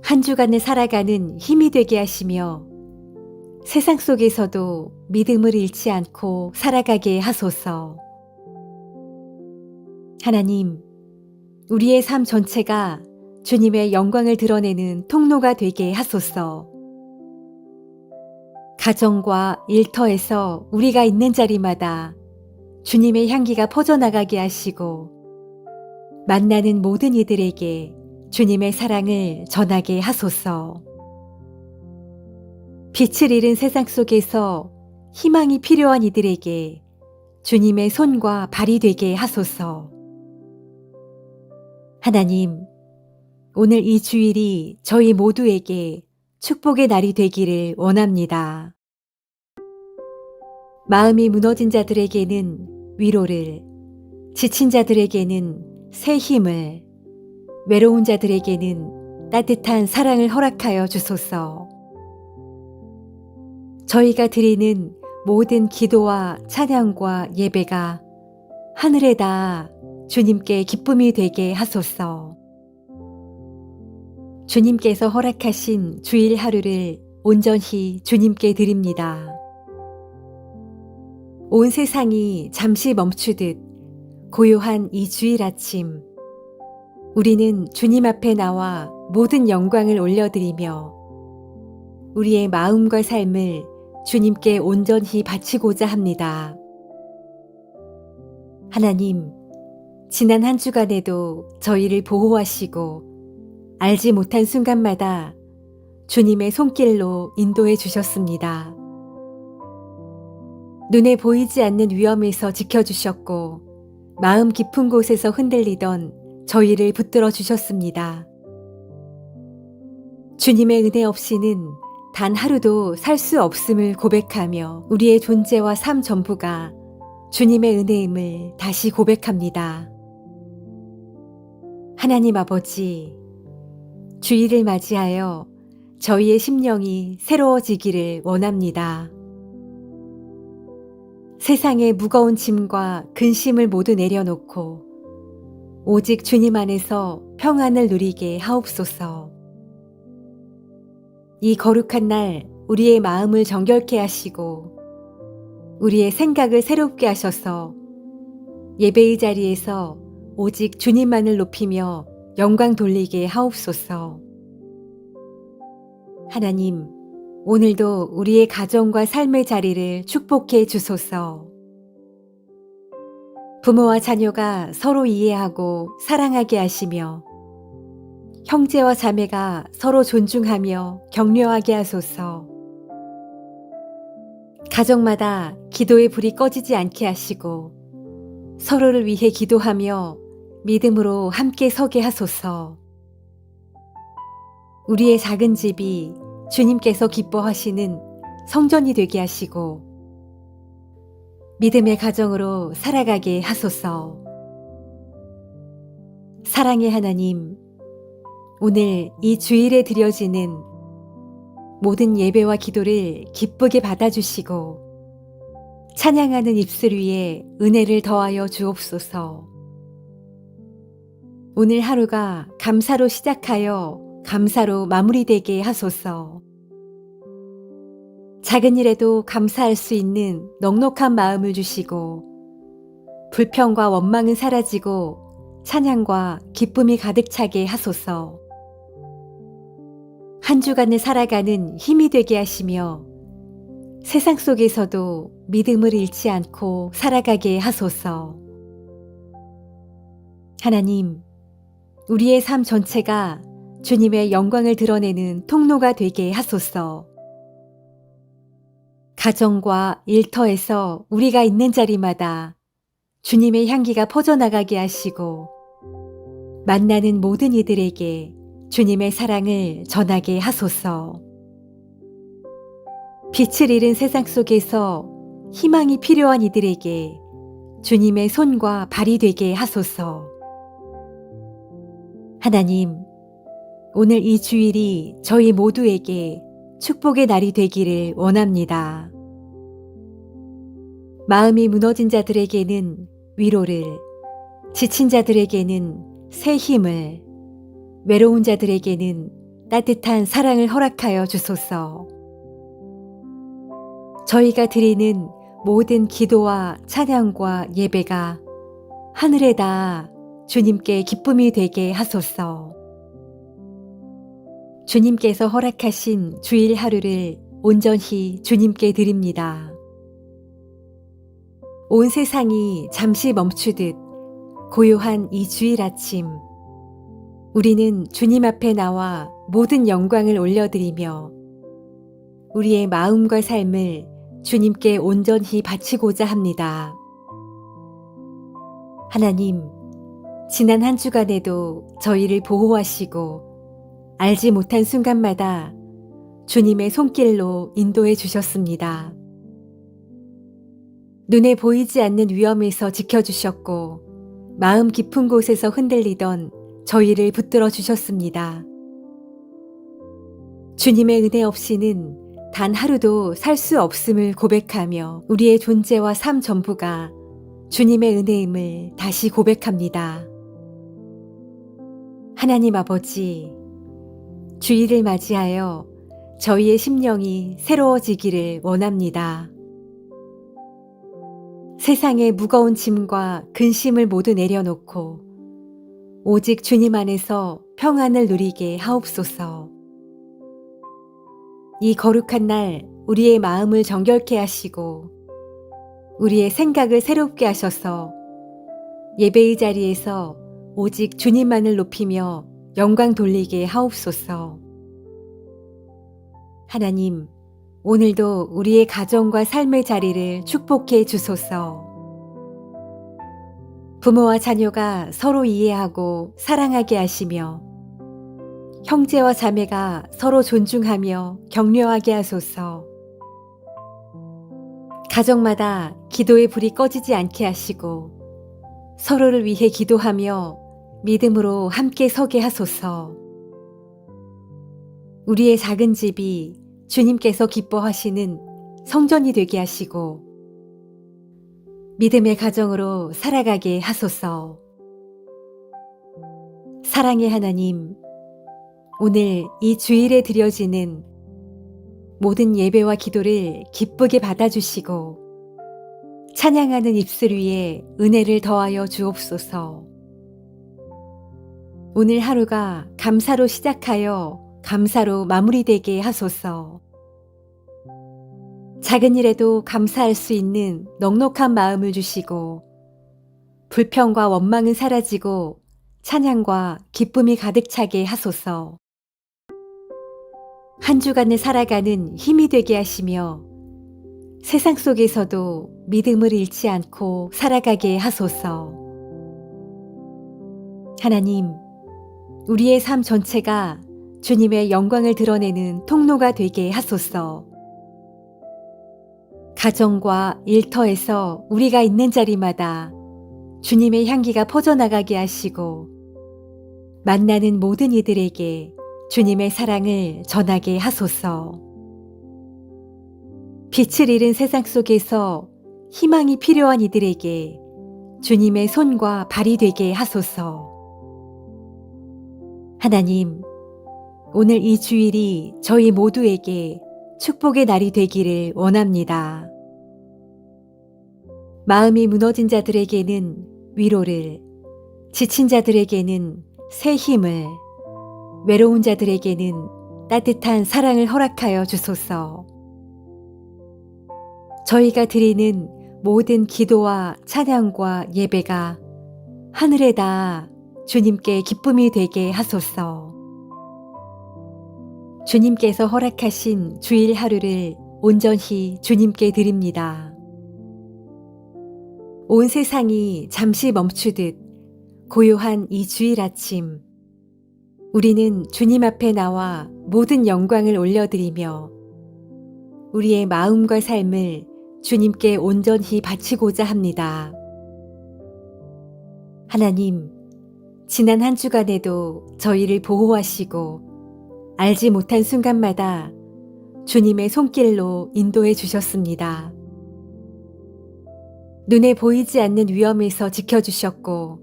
한 주간을 살아가는 힘이 되게 하시며 세상 속에서도 믿음을 잃지 않고 살아가게 하소서. 하나님, 우리의 삶 전체가 주님의 영광을 드러내는 통로가 되게 하소서. 가정과 일터에서 우리가 있는 자리마다 주님의 향기가 퍼져나가게 하시고 만나는 모든 이들에게 주님의 사랑을 전하게 하소서. 빛을 잃은 세상 속에서 희망이 필요한 이들에게 주님의 손과 발이 되게 하소서. 하나님, 오늘 이 주일이 저희 모두에게 축복의 날이 되기를 원합니다. 마음이 무너진 자들에게는 위로를, 지친 자들에게는 새 힘을, 외로운 자들에게는 따뜻한 사랑을 허락하여 주소서. 저희가 드리는 모든 기도와 찬양과 예배가 하늘에 닿아 주님께 기쁨이 되게 하소서. 주님께서 허락하신 주일 하루를 온전히 주님께 드립니다. 온 세상이 잠시 멈추듯 고요한 이 주일 아침, 우리는 주님 앞에 나와 모든 영광을 올려드리며 우리의 마음과 삶을 주님께 온전히 바치고자 합니다. 하나님, 지난 한 주간에도 저희를 보호하시고 알지 못한 순간마다 주님의 손길로 인도해 주셨습니다. 눈에 보이지 않는 위험에서 지켜주셨고 마음 깊은 곳에서 흔들리던 저희를 붙들어 주셨습니다. 주님의 은혜 없이는 단 하루도 살 수 없음을 고백하며 우리의 존재와 삶 전부가 주님의 은혜임을 다시 고백합니다. 하나님 아버지, 주일을 맞이하여 저희의 심령이 새로워지기를 원합니다. 세상의 무거운 짐과 근심을 모두 내려놓고 오직 주님 안에서 평안을 누리게 하옵소서. 이 거룩한 날 우리의 마음을 정결케 하시고 우리의 생각을 새롭게 하셔서 예배의 자리에서 오직 주님만을 높이며 영광 돌리게 하옵소서. 하나님, 오늘도 우리의 가정과 삶의 자리를 축복해 주소서. 부모와 자녀가 서로 이해하고 사랑하게 하시며 형제와 자매가 서로 존중하며 격려하게 하소서. 가정마다 기도의 불이 꺼지지 않게 하시고 서로를 위해 기도하며 믿음으로 함께 서게 하소서. 우리의 작은 집이 주님께서 기뻐하시는 성전이 되게 하시고 믿음의 가정으로 살아가게 하소서. 사랑의 하나님, 오늘 이 주일에 드려지는 모든 예배와 기도를 기쁘게 받아주시고 찬양하는 입술 위에 은혜를 더하여 주옵소서. 오늘 하루가 감사로 시작하여 감사로 마무리되게 하소서. 작은 일에도 감사할 수 있는 넉넉한 마음을 주시고 불평과 원망은 사라지고 찬양과 기쁨이 가득 차게 하소서. 한 주간을 살아가는 힘이 되게 하시며 세상 속에서도 믿음을 잃지 않고 살아가게 하소서. 하나님, 우리의 삶 전체가 주님의 영광을 드러내는 통로가 되게 하소서. 가정과 일터에서 우리가 있는 자리마다 주님의 향기가 퍼져나가게 하시고 만나는 모든 이들에게 주님의 사랑을 전하게 하소서. 빛을 잃은 세상 속에서 희망이 필요한 이들에게 주님의 손과 발이 되게 하소서. 하나님, 오늘 이 주일이 저희 모두에게 축복의 날이 되기를 원합니다. 마음이 무너진 자들에게는 위로를, 지친 자들에게는 새 힘을, 외로운 자들에게는 따뜻한 사랑을 허락하여 주소서. 저희가 드리는 모든 기도와 찬양과 예배가 하늘에 닿아 주님께 기쁨이 되게 하소서. 주님께서 허락하신 주일 하루를 온전히 주님께 드립니다. 온 세상이 잠시 멈추듯 고요한 이 주일 아침, 우리는 주님 앞에 나와 모든 영광을 올려드리며 우리의 마음과 삶을 주님께 온전히 바치고자 합니다. 하나님, 지난 한 주간에도 저희를 보호하시고 알지 못한 순간마다 주님의 손길로 인도해 주셨습니다. 눈에 보이지 않는 위험에서 지켜주셨고 마음 깊은 곳에서 흔들리던 저희를 붙들어 주셨습니다. 주님의 은혜 없이는 단 하루도 살 수 없음을 고백하며 우리의 존재와 삶 전부가 주님의 은혜임을 다시 고백합니다. 하나님 아버지, 주일을 맞이하여 저희의 심령이 새로워지기를 원합니다. 세상의 무거운 짐과 근심을 모두 내려놓고 오직 주님 안에서 평안을 누리게 하옵소서. 이 거룩한 날 우리의 마음을 정결케 하시고 우리의 생각을 새롭게 하셔서 예배의 자리에서 오직 주님만을 높이며 영광 돌리게 하옵소서. 하나님, 오늘도 우리의 가정과 삶의 자리를 축복해 주소서. 부모와 자녀가 서로 이해하고 사랑하게 하시며 형제와 자매가 서로 존중하며 격려하게 하소서. 가정마다 기도의 불이 꺼지지 않게 하시고 서로를 위해 기도하며 믿음으로 함께 서게 하소서. 우리의 작은 집이 주님께서 기뻐하시는 성전이 되게 하시고 믿음의 가정으로 살아가게 하소서. 사랑의 하나님, 오늘 이 주일에 드려지는 모든 예배와 기도를 기쁘게 받아주시고 찬양하는 입술 위에 은혜를 더하여 주옵소서. 오늘 하루가 감사로 시작하여 감사로 마무리되게 하소서. 작은 일에도 감사할 수 있는 넉넉한 마음을 주시고 불평과 원망은 사라지고 찬양과 기쁨이 가득 차게 하소서. 한 주간을 살아가는 힘이 되게 하시며 세상 속에서도 믿음을 잃지 않고 살아가게 하소서. 하나님, 우리의 삶 전체가 주님의 영광을 드러내는 통로가 되게 하소서. 가정과 일터에서 우리가 있는 자리마다 주님의 향기가 퍼져나가게 하시고 만나는 모든 이들에게 주님의 사랑을 전하게 하소서. 빛을 잃은 세상 속에서 희망이 필요한 이들에게 주님의 손과 발이 되게 하소서. 하나님, 오늘 이 주일이 저희 모두에게 축복의 날이 되기를 원합니다. 마음이 무너진 자들에게는 위로를, 지친 자들에게는 새 힘을, 외로운 자들에게는 따뜻한 사랑을 허락하여 주소서. 저희가 드리는 모든 기도와 찬양과 예배가 하늘에 닿아 주님께 기쁨이 되게 하소서. 주님께서 허락하신 주일 하루를 온전히 주님께 드립니다. 온 세상이 잠시 멈추듯 고요한 이 주일 아침, 우리는 주님 앞에 나와 모든 영광을 올려드리며 우리의 마음과 삶을 주님께 온전히 바치고자 합니다. 하나님, 지난 한 주간에도 저희를 보호하시고 알지 못한 순간마다 주님의 손길로 인도해 주셨습니다. 눈에 보이지 않는 위험에서 지켜주셨고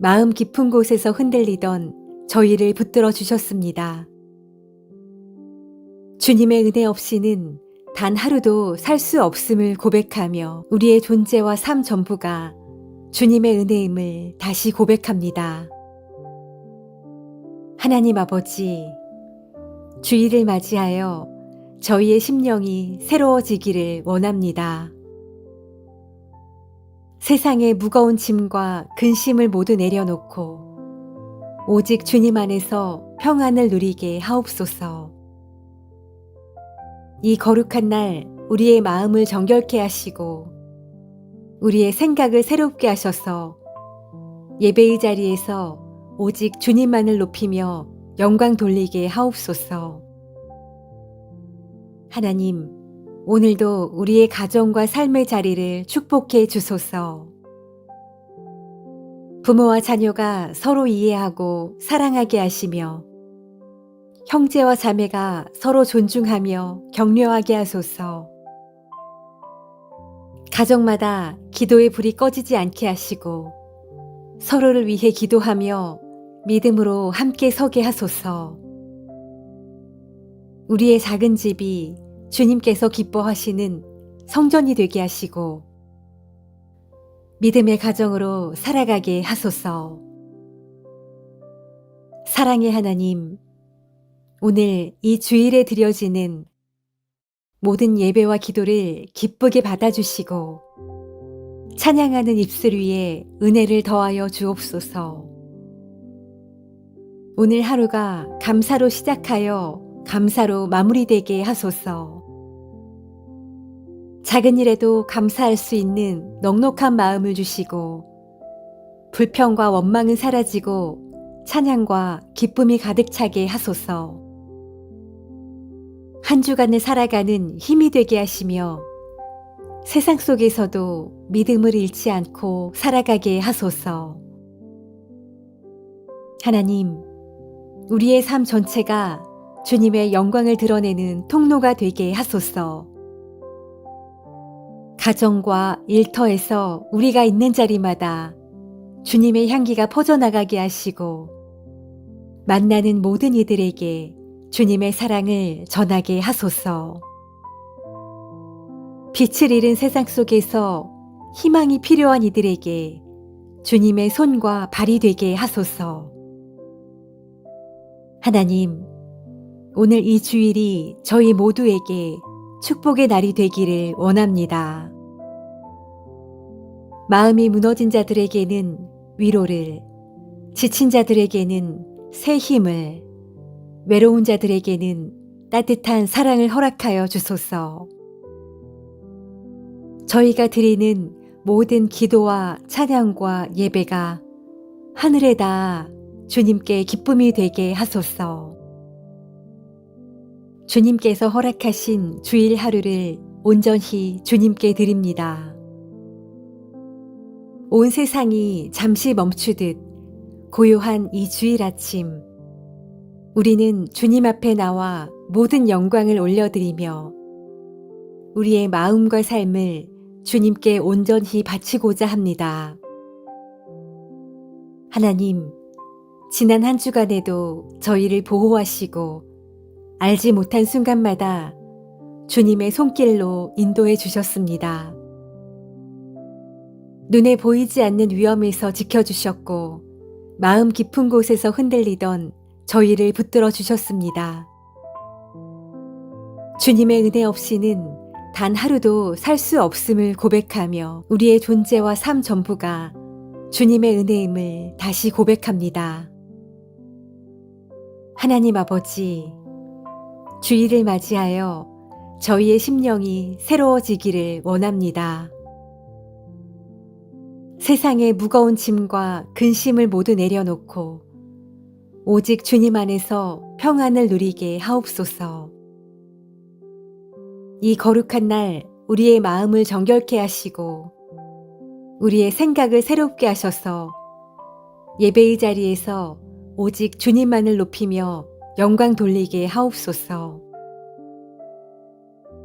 마음 깊은 곳에서 흔들리던 저희를 붙들어 주셨습니다. 주님의 은혜 없이는 단 하루도 살 수 없음을 고백하며 우리의 존재와 삶 전부가 주님의 은혜임을 다시 고백합니다. 하나님 아버지, 주일을 맞이하여 저희의 심령이 새로워지기를 원합니다. 세상의 무거운 짐과 근심을 모두 내려놓고 오직 주님 안에서 평안을 누리게 하옵소서. 이 거룩한 날 우리의 마음을 정결케 하시고 우리의 생각을 새롭게 하셔서 예배의 자리에서 오직 주님만을 높이며 영광 돌리게 하옵소서. 하나님, 오늘도 우리의 가정과 삶의 자리를 축복해 주소서. 부모와 자녀가 서로 이해하고 사랑하게 하시며 형제와 자매가 서로 존중하며 격려하게 하소서. 가정마다 기도의 불이 꺼지지 않게 하시고 서로를 위해 기도하며 믿음으로 함께 서게 하소서. 우리의 작은 집이 주님께서 기뻐하시는 성전이 되게 하시고 믿음의 가정으로 살아가게 하소서. 사랑의 하나님, 오늘 이 주일에 드려지는 모든 예배와 기도를 기쁘게 받아주시고 찬양하는 입술 위에 은혜를 더하여 주옵소서. 오늘 하루가 감사로 시작하여 감사로 마무리되게 하소서. 작은 일에도 감사할 수 있는 넉넉한 마음을 주시고 불평과 원망은 사라지고 찬양과 기쁨이 가득 차게 하소서. 한 주간을 살아가는 힘이 되게 하시며 세상 속에서도 믿음을 잃지 않고 살아가게 하소서. 하나님, 우리의 삶 전체가 주님의 영광을 드러내는 통로가 되게 하소서. 가정과 일터에서 우리가 있는 자리마다 주님의 향기가 퍼져나가게 하시고 만나는 모든 이들에게 주님의 사랑을 전하게 하소서. 빛을 잃은 세상 속에서 희망이 필요한 이들에게 주님의 손과 발이 되게 하소서. 하나님, 오늘 이 주일이 저희 모두에게 축복의 날이 되기를 원합니다. 마음이 무너진 자들에게는 위로를, 지친 자들에게는 새 힘을, 외로운 자들에게는 따뜻한 사랑을 허락하여 주소서. 저희가 드리는 모든 기도와 찬양과 예배가 하늘에 닿아 주님께 기쁨이 되게 하소서. 주님께서 허락하신 주일 하루를 온전히 주님께 드립니다. 온 세상이 잠시 멈추듯 고요한 이 주일 아침, 우리는 주님 앞에 나와 모든 영광을 올려드리며 우리의 마음과 삶을 주님께 온전히 바치고자 합니다. 하나님, 지난 한 주간에도 저희를 보호하시고 알지 못한 순간마다 주님의 손길로 인도해 주셨습니다. 눈에 보이지 않는 위험에서 지켜주셨고 마음 깊은 곳에서 흔들리던 저희를 붙들어 주셨습니다. 주님의 은혜 없이는 단 하루도 살 수 없음을 고백하며 우리의 존재와 삶 전부가 주님의 은혜임을 다시 고백합니다. 하나님 아버지, 주일을 맞이하여 저희의 심령이 새로워지기를 원합니다. 세상의 무거운 짐과 근심을 모두 내려놓고 오직 주님 안에서 평안을 누리게 하옵소서. 이 거룩한 날 우리의 마음을 정결케 하시고 우리의 생각을 새롭게 하셔서 예배의 자리에서 오직 주님만을 높이며 영광 돌리게 하옵소서.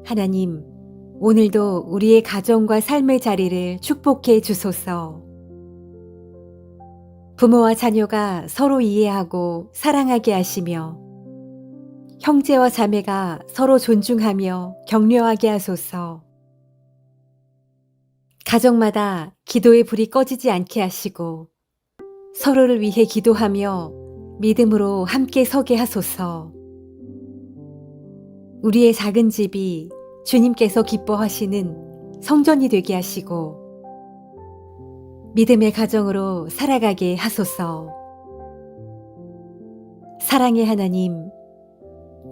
하나님, 오늘도 우리의 가정과 삶의 자리를 축복해 주소서. 부모와 자녀가 서로 이해하고 사랑하게 하시며 형제와 자매가 서로 존중하며 격려하게 하소서. 가정마다 기도의 불이 꺼지지 않게 하시고 서로를 위해 기도하며 믿음으로 함께 서게 하소서. 우리의 작은 집이 주님께서 기뻐하시는 성전이 되게 하시고 믿음의 가정으로 살아가게 하소서. 사랑의 하나님,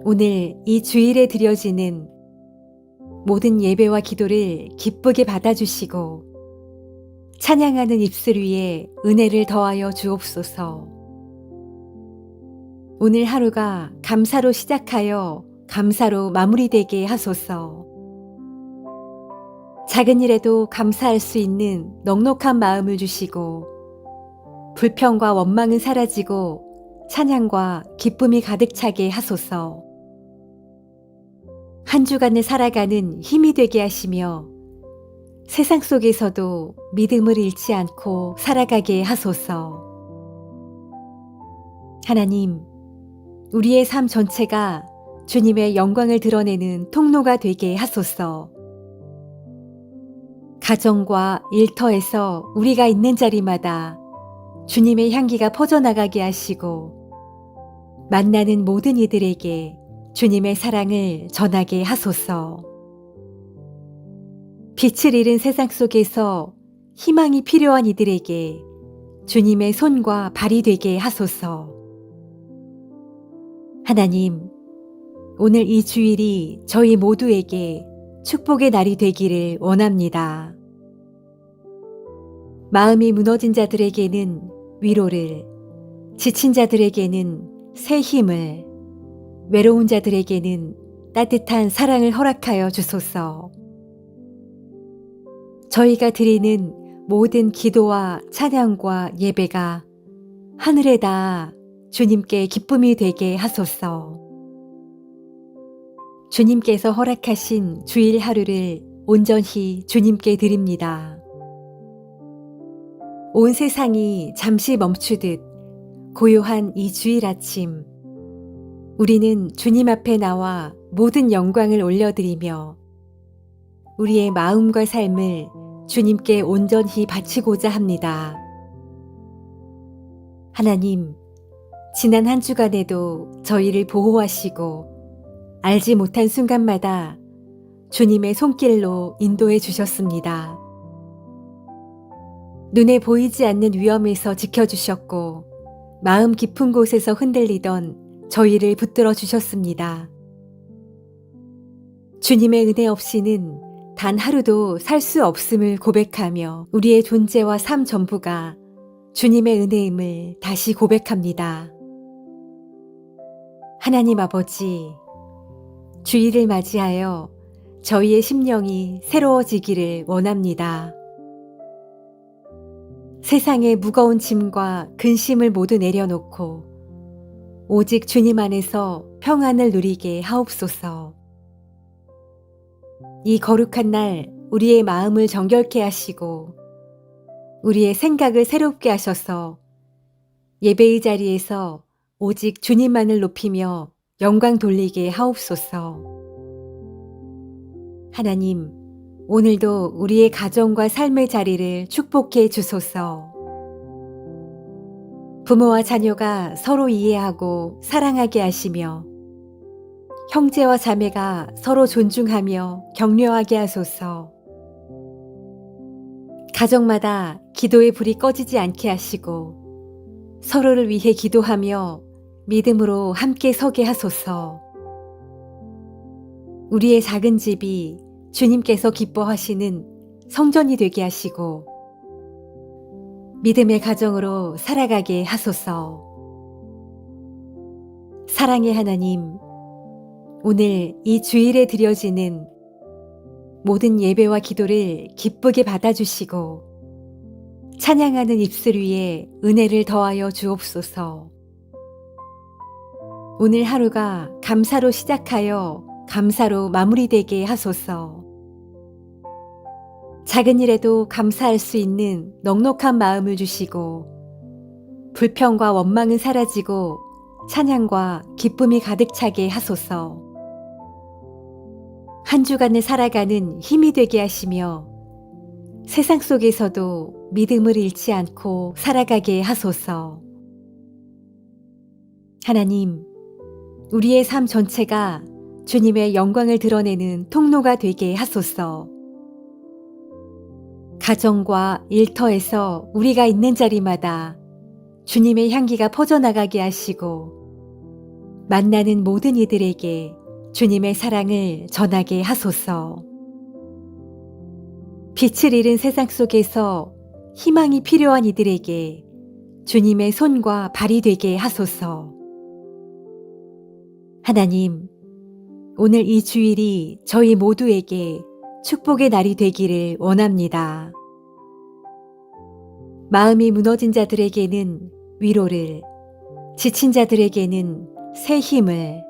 오늘 이 주일에 드려지는 모든 예배와 기도를 기쁘게 받아주시고 찬양하는 입술 위에 은혜를 더하여 주옵소서. 오늘 하루가 감사로 시작하여 감사로 마무리되게 하소서. 작은 일에도 감사할 수 있는 넉넉한 마음을 주시고 불평과 원망은 사라지고 찬양과 기쁨이 가득 차게 하소서. 한 주간을 살아가는 힘이 되게 하시며 세상 속에서도 믿음을 잃지 않고 살아가게 하소서. 하나님, 우리의 삶 전체가 주님의 영광을 드러내는 통로가 되게 하소서. 가정과 일터에서 우리가 있는 자리마다 주님의 향기가 퍼져나가게 하시고 만나는 모든 이들에게 주님의 사랑을 전하게 하소서. 빛을 잃은 세상 속에서 희망이 필요한 이들에게 주님의 손과 발이 되게 하소서. 하나님, 오늘 이 주일이 저희 모두에게 축복의 날이 되기를 원합니다. 마음이 무너진 자들에게는 위로를, 지친 자들에게는 새 힘을, 외로운 자들에게는 따뜻한 사랑을 허락하여 주소서. 저희가 드리는 모든 기도와 찬양과 예배가 하늘에 닿아 주님께 기쁨이 되게 하소서. 주님께서 허락하신 주일 하루를 온전히 주님께 드립니다. 온 세상이 잠시 멈추듯 고요한 이 주일 아침, 우리는 주님 앞에 나와 모든 영광을 올려드리며 우리의 마음과 삶을 주님께 온전히 바치고자 합니다. 하나님, 지난 한 주간에도 저희를 보호하시고 알지 못한 순간마다 주님의 손길로 인도해 주셨습니다. 눈에 보이지 않는 위험에서 지켜주셨고 마음 깊은 곳에서 흔들리던 저희를 붙들어 주셨습니다. 주님의 은혜 없이는 단 하루도 살 수 없음을 고백하며 우리의 존재와 삶 전부가 주님의 은혜임을 다시 고백합니다. 하나님 아버지, 주일을 맞이하여 저희의 심령이 새로워지기를 원합니다. 세상의 무거운 짐과 근심을 모두 내려놓고 오직 주님 안에서 평안을 누리게 하옵소서. 이 거룩한 날 우리의 마음을 정결케 하시고 우리의 생각을 새롭게 하셔서 예배의 자리에서 오직 주님만을 높이며 영광 돌리게 하옵소서. 하나님, 오늘도 우리의 가정과 삶의 자리를 축복해 주소서. 부모와 자녀가 서로 이해하고 사랑하게 하시며 형제와 자매가 서로 존중하며 격려하게 하소서. 가정마다 기도의 불이 꺼지지 않게 하시고 서로를 위해 기도하며 믿음으로 함께 서게 하소서. 우리의 작은 집이 주님께서 기뻐하시는 성전이 되게 하시고 믿음의 가정으로 살아가게 하소서. 사랑의 하나님, 오늘 이 주일에 드려지는 모든 예배와 기도를 기쁘게 받아주시고 찬양하는 입술 위에 은혜를 더하여 주옵소서. 오늘 하루가 감사로 시작하여 감사로 마무리되게 하소서. 작은 일에도 감사할 수 있는 넉넉한 마음을 주시고 불평과 원망은 사라지고 찬양과 기쁨이 가득 차게 하소서. 한 주간을 살아가는 힘이 되게 하시며 세상 속에서도 믿음을 잃지 않고 살아가게 하소서. 하나님, 우리의 삶 전체가 주님의 영광을 드러내는 통로가 되게 하소서. 가정과 일터에서 우리가 있는 자리마다 주님의 향기가 퍼져나가게 하시고 만나는 모든 이들에게 주님의 사랑을 전하게 하소서. 빛을 잃은 세상 속에서 희망이 필요한 이들에게 주님의 손과 발이 되게 하소서. 하나님, 오늘 이 주일이 저희 모두에게 축복의 날이 되기를 원합니다. 마음이 무너진 자들에게는 위로를, 지친 자들에게는 새 힘을,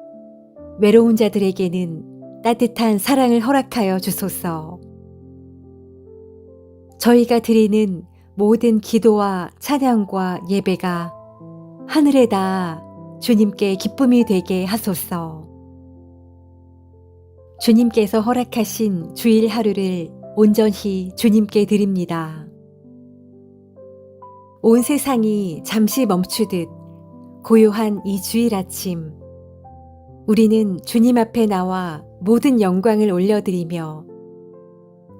외로운 자들에게는 따뜻한 사랑을 허락하여 주소서. 저희가 드리는 모든 기도와 찬양과 예배가 하늘에 닿아 주님께 기쁨이 되게 하소서. 주님께서 허락하신 주일 하루를 온전히 주님께 드립니다. 온 세상이 잠시 멈추듯 고요한 이 주일 아침, 우리는 주님 앞에 나와 모든 영광을 올려드리며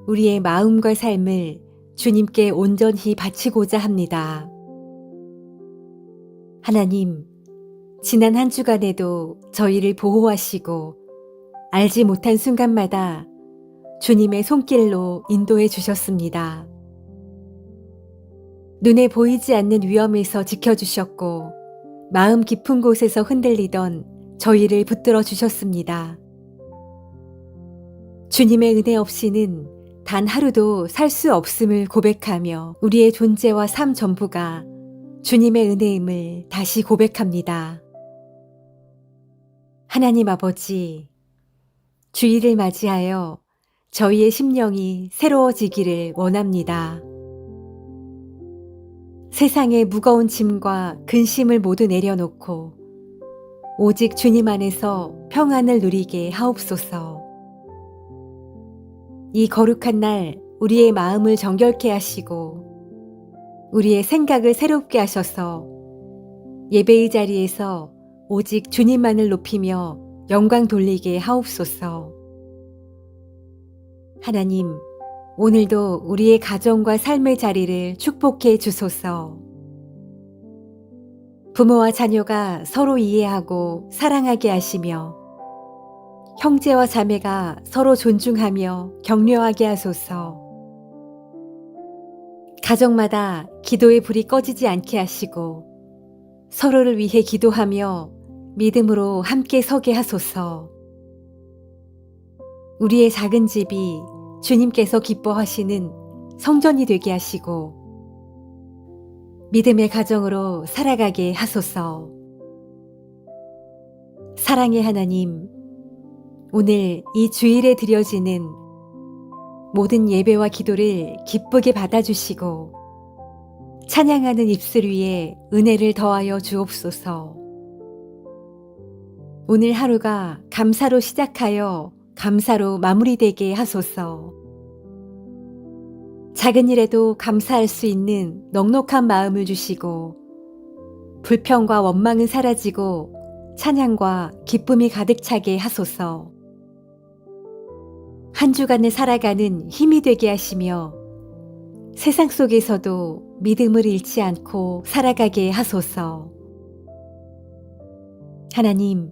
우리의 마음과 삶을 주님께 온전히 바치고자 합니다. 하나님, 지난 한 주간에도 저희를 보호하시고 알지 못한 순간마다 주님의 손길로 인도해 주셨습니다. 눈에 보이지 않는 위험에서 지켜주셨고 마음 깊은 곳에서 흔들리던 저희를 붙들어 주셨습니다. 주님의 은혜 없이는 단 하루도 살 수 없음을 고백하며 우리의 존재와 삶 전부가 주님의 은혜임을 다시 고백합니다. 하나님 아버지, 주일을 맞이하여 저희의 심령이 새로워지기를 원합니다. 세상의 무거운 짐과 근심을 모두 내려놓고 오직 주님 안에서 평안을 누리게 하옵소서. 이 거룩한 날 우리의 마음을 정결케 하시고 우리의 생각을 새롭게 하셔서 예배의 자리에서 오직 주님만을 높이며 영광 돌리게 하옵소서. 하나님, 오늘도 우리의 가정과 삶의 자리를 축복해 주소서. 부모와 자녀가 서로 이해하고 사랑하게 하시며 형제와 자매가 서로 존중하며 격려하게 하소서. 가정마다 기도의 불이 꺼지지 않게 하시고 서로를 위해 기도하며 믿음으로 함께 서게 하소서. 우리의 작은 집이 주님께서 기뻐하시는 성전이 되게 하시고 믿음의 가정으로 살아가게 하소서. 사랑의 하나님, 오늘 이 주일에 드려지는 모든 예배와 기도를 기쁘게 받아주시고 찬양하는 입술 위에 은혜를 더하여 주옵소서. 오늘 하루가 감사로 시작하여 감사로 마무리되게 하소서. 작은 일에도 감사할 수 있는 넉넉한 마음을 주시고 불평과 원망은 사라지고 찬양과 기쁨이 가득 차게 하소서. 한 주간을 살아가는 힘이 되게 하시며 세상 속에서도 믿음을 잃지 않고 살아가게 하소서. 하나님,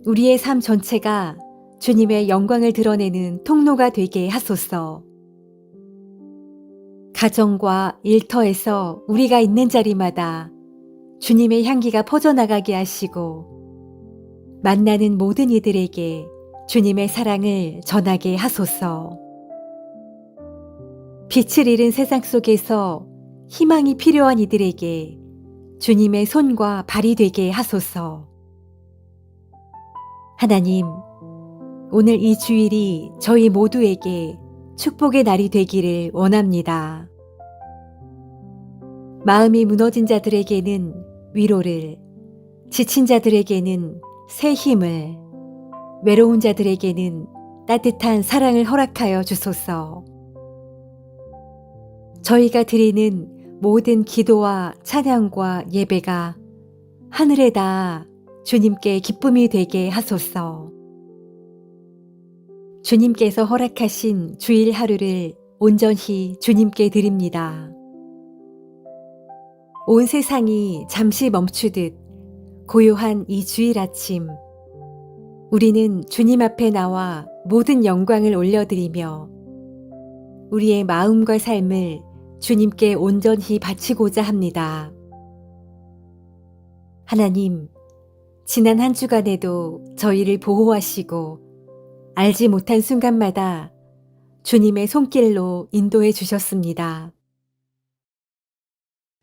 우리의 삶 전체가 주님의 영광을 드러내는 통로가 되게 하소서. 가정과 일터에서 우리가 있는 자리마다 주님의 향기가 퍼져나가게 하시고 만나는 모든 이들에게 주님의 사랑을 전하게 하소서. 빛을 잃은 세상 속에서 희망이 필요한 이들에게 주님의 손과 발이 되게 하소서. 하나님, 오늘 이 주일이 저희 모두에게 축복의 날이 되기를 원합니다. 마음이 무너진 자들에게는 위로를, 지친 자들에게는 새 힘을, 외로운 자들에게는 따뜻한 사랑을 허락하여 주소서. 저희가 드리는 모든 기도와 찬양과 예배가 하늘에 닿아 주님께 기쁨이 되게 하소서. 주님께서 허락하신 주일 하루를 온전히 주님께 드립니다. 온 세상이 잠시 멈추듯 고요한 이 주일 아침, 우리는 주님 앞에 나와 모든 영광을 올려드리며 우리의 마음과 삶을 주님께 온전히 바치고자 합니다. 하나님, 지난 한 주간에도 저희를 보호하시고 알지 못한 순간마다 주님의 손길로 인도해 주셨습니다.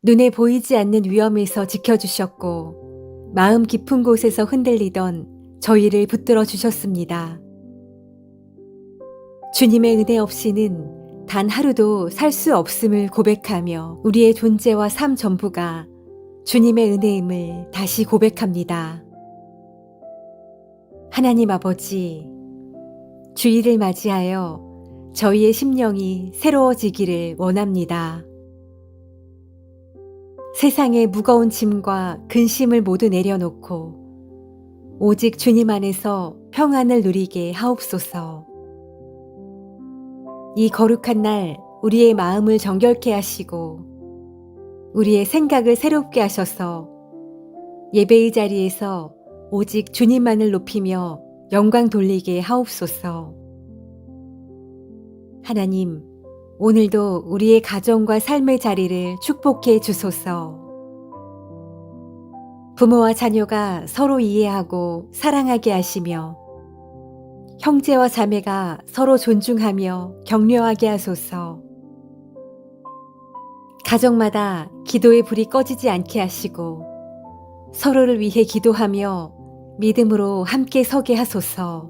눈에 보이지 않는 위험에서 지켜주셨고 마음 깊은 곳에서 흔들리던 저희를 붙들어 주셨습니다. 주님의 은혜 없이는 단 하루도 살 수 없음을 고백하며 우리의 존재와 삶 전부가 주님의 은혜임을 다시 고백합니다. 하나님 아버지, 주일을 맞이하여 저희의 심령이 새로워지기를 원합니다. 세상의 무거운 짐과 근심을 모두 내려놓고 오직 주님 안에서 평안을 누리게 하옵소서. 이 거룩한 날 우리의 마음을 정결케 하시고 우리의 생각을 새롭게 하셔서 예배의 자리에서 오직 주님만을 높이며 영광 돌리게 하옵소서. 하나님, 오늘도 우리의 가정과 삶의 자리를 축복해 주소서. 부모와 자녀가 서로 이해하고 사랑하게 하시며 형제와 자매가 서로 존중하며 격려하게 하소서. 가정마다 기도의 불이 꺼지지 않게 하시고 서로를 위해 기도하며 믿음으로 함께 서게 하소서.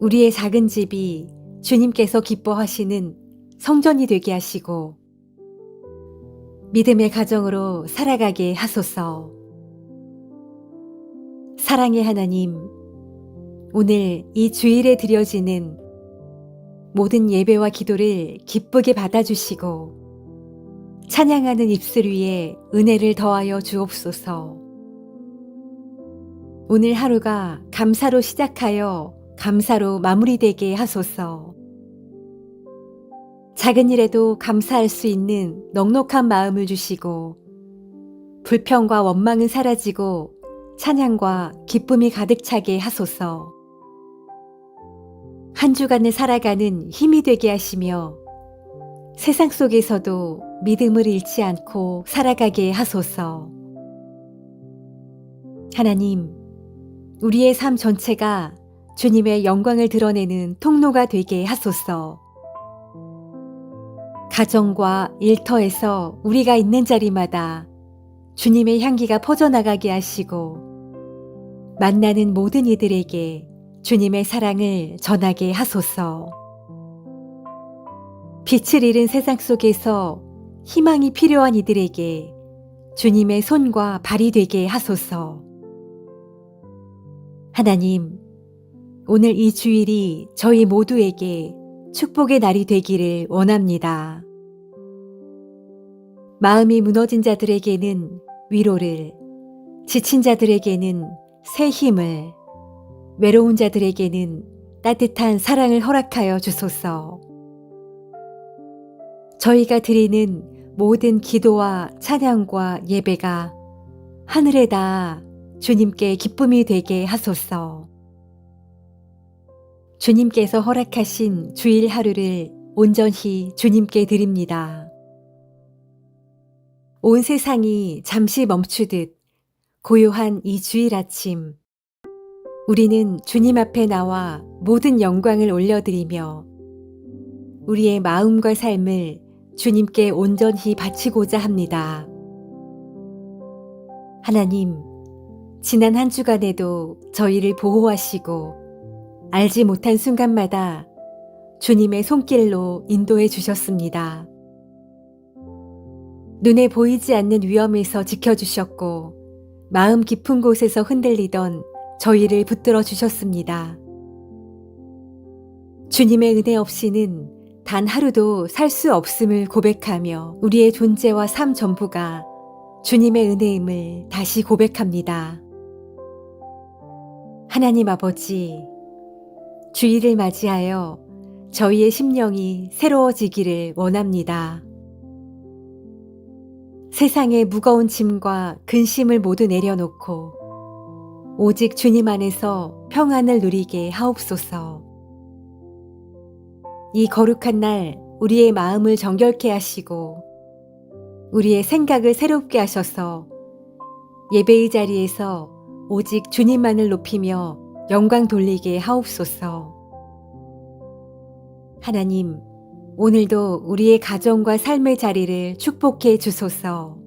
우리의 작은 집이 주님께서 기뻐하시는 성전이 되게 하시고 믿음의 가정으로 살아가게 하소서. 사랑의 하나님, 오늘 이 주일에 드려지는 모든 예배와 기도를 기쁘게 받아주시고 찬양하는 입술 위에 은혜를 더하여 주옵소서. 오늘 하루가 감사로 시작하여 감사로 마무리되게 하소서. 작은 일에도 감사할 수 있는 넉넉한 마음을 주시고 불평과 원망은 사라지고 찬양과 기쁨이 가득 차게 하소서. 한 주간을 살아가는 힘이 되게 하시며 세상 속에서도 믿음을 잃지 않고 살아가게 하소서. 하나님, 우리의 삶 전체가 주님의 영광을 드러내는 통로가 되게 하소서. 가정과 일터에서 우리가 있는 자리마다 주님의 향기가 퍼져나가게 하시고 만나는 모든 이들에게 주님의 사랑을 전하게 하소서. 빛을 잃은 세상 속에서 희망이 필요한 이들에게 주님의 손과 발이 되게 하소서. 하나님, 오늘 이 주일이 저희 모두에게 축복의 날이 되기를 원합니다. 마음이 무너진 자들에게는 위로를, 지친 자들에게는 새 힘을, 외로운 자들에게는 따뜻한 사랑을 허락하여 주소서. 저희가 드리는 모든 기도와 찬양과 예배가 하늘에 닿아 주님께 기쁨이 되게 하소서. 주님께서 허락하신 주일 하루를 온전히 주님께 드립니다. 온 세상이 잠시 멈추듯 고요한 이 주일 아침, 우리는 주님 앞에 나와 모든 영광을 올려드리며 우리의 마음과 삶을 주님께 온전히 바치고자 합니다. 하나님, 지난 한 주간에도 저희를 보호하시고 알지 못한 순간마다 주님의 손길로 인도해 주셨습니다. 눈에 보이지 않는 위험에서 지켜주셨고 마음 깊은 곳에서 흔들리던 저희를 붙들어 주셨습니다. 주님의 은혜 없이는 단 하루도 살 수 없음을 고백하며 우리의 존재와 삶 전부가 주님의 은혜임을 다시 고백합니다. 하나님 아버지, 주일을 맞이하여 저희의 심령이 새로워지기를 원합니다. 세상의 무거운 짐과 근심을 모두 내려놓고 오직 주님 안에서 평안을 누리게 하옵소서. 이 거룩한 날 우리의 마음을 정결케 하시고 우리의 생각을 새롭게 하셔서 예배의 자리에서 오직 주님만을 높이며 영광 돌리게 하옵소서. 하나님, 오늘도 우리의 가정과 삶의 자리를 축복해 주소서.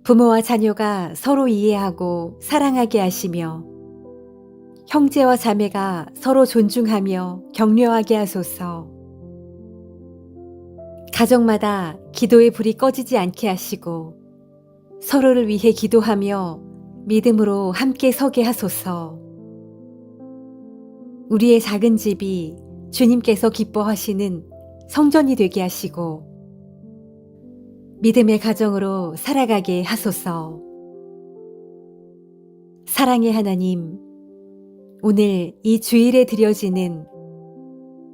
부모와 자녀가 서로 이해하고 사랑하게 하시며 형제와 자매가 서로 존중하며 격려하게 하소서. 가정마다 기도의 불이 꺼지지 않게 하시고 서로를 위해 기도하며 믿음으로 함께 서게 하소서. 우리의 작은 집이 주님께서 기뻐하시는 성전이 되게 하시고 믿음의 가정으로 살아가게 하소서. 사랑의 하나님, 오늘 이 주일에 드려지는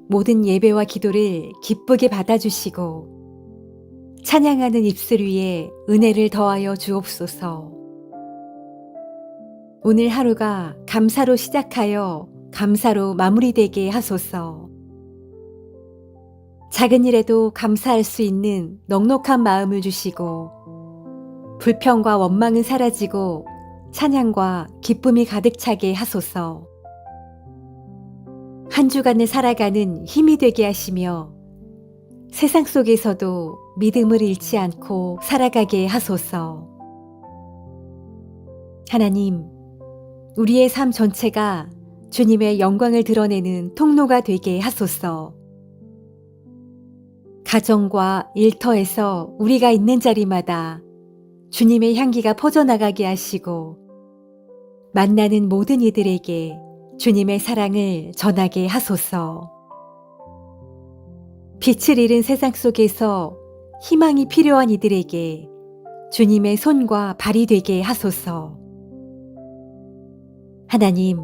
모든 예배와 기도를 기쁘게 받아주시고 찬양하는 입술 위에 은혜를 더하여 주옵소서. 오늘 하루가 감사로 시작하여 감사로 마무리되게 하소서. 작은 일에도 감사할 수 있는 넉넉한 마음을 주시고 불평과 원망은 사라지고 찬양과 기쁨이 가득 차게 하소서. 한 주간을 살아가는 힘이 되게 하시며 세상 속에서도 믿음을 잃지 않고 살아가게 하소서. 하나님, 우리의 삶 전체가 주님의 영광을 드러내는 통로가 되게 하소서. 가정과 일터에서 우리가 있는 자리마다 주님의 향기가 퍼져나가게 하시고 만나는 모든 이들에게 주님의 사랑을 전하게 하소서. 빛을 잃은 세상 속에서 희망이 필요한 이들에게 주님의 손과 발이 되게 하소서. 하나님,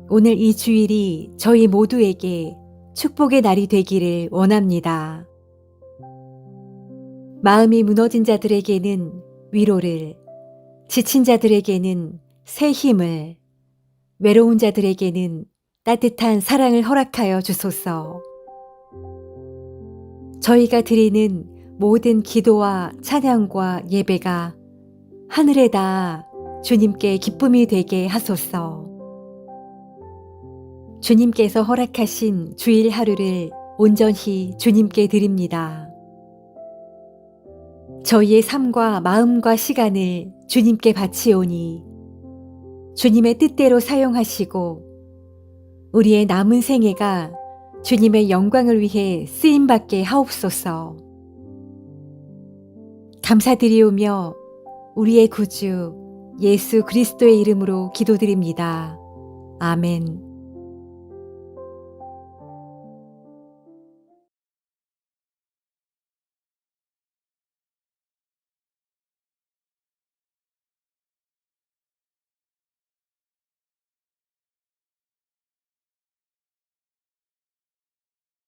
오늘 이 주일이 저희 모두에게 축복의 날이 되기를 원합니다. 마음이 무너진 자들에게는 위로를, 지친 자들에게는 새 힘을, 외로운 자들에게는 따뜻한 사랑을 허락하여 주소서. 저희가 드리는 모든 기도와 찬양과 예배가 하늘에 닿아 주님께 기쁨이 되게 하소서. 주님께서 허락하신 주일 하루를 온전히 주님께 드립니다. 저희의 삶과 마음과 시간을 주님께 바치오니 주님의 뜻대로 사용하시고 우리의 남은 생애가 주님의 영광을 위해 쓰임받게 하옵소서. 감사드리오며 우리의 구주 예수 그리스도의 이름으로 기도드립니다. 아멘.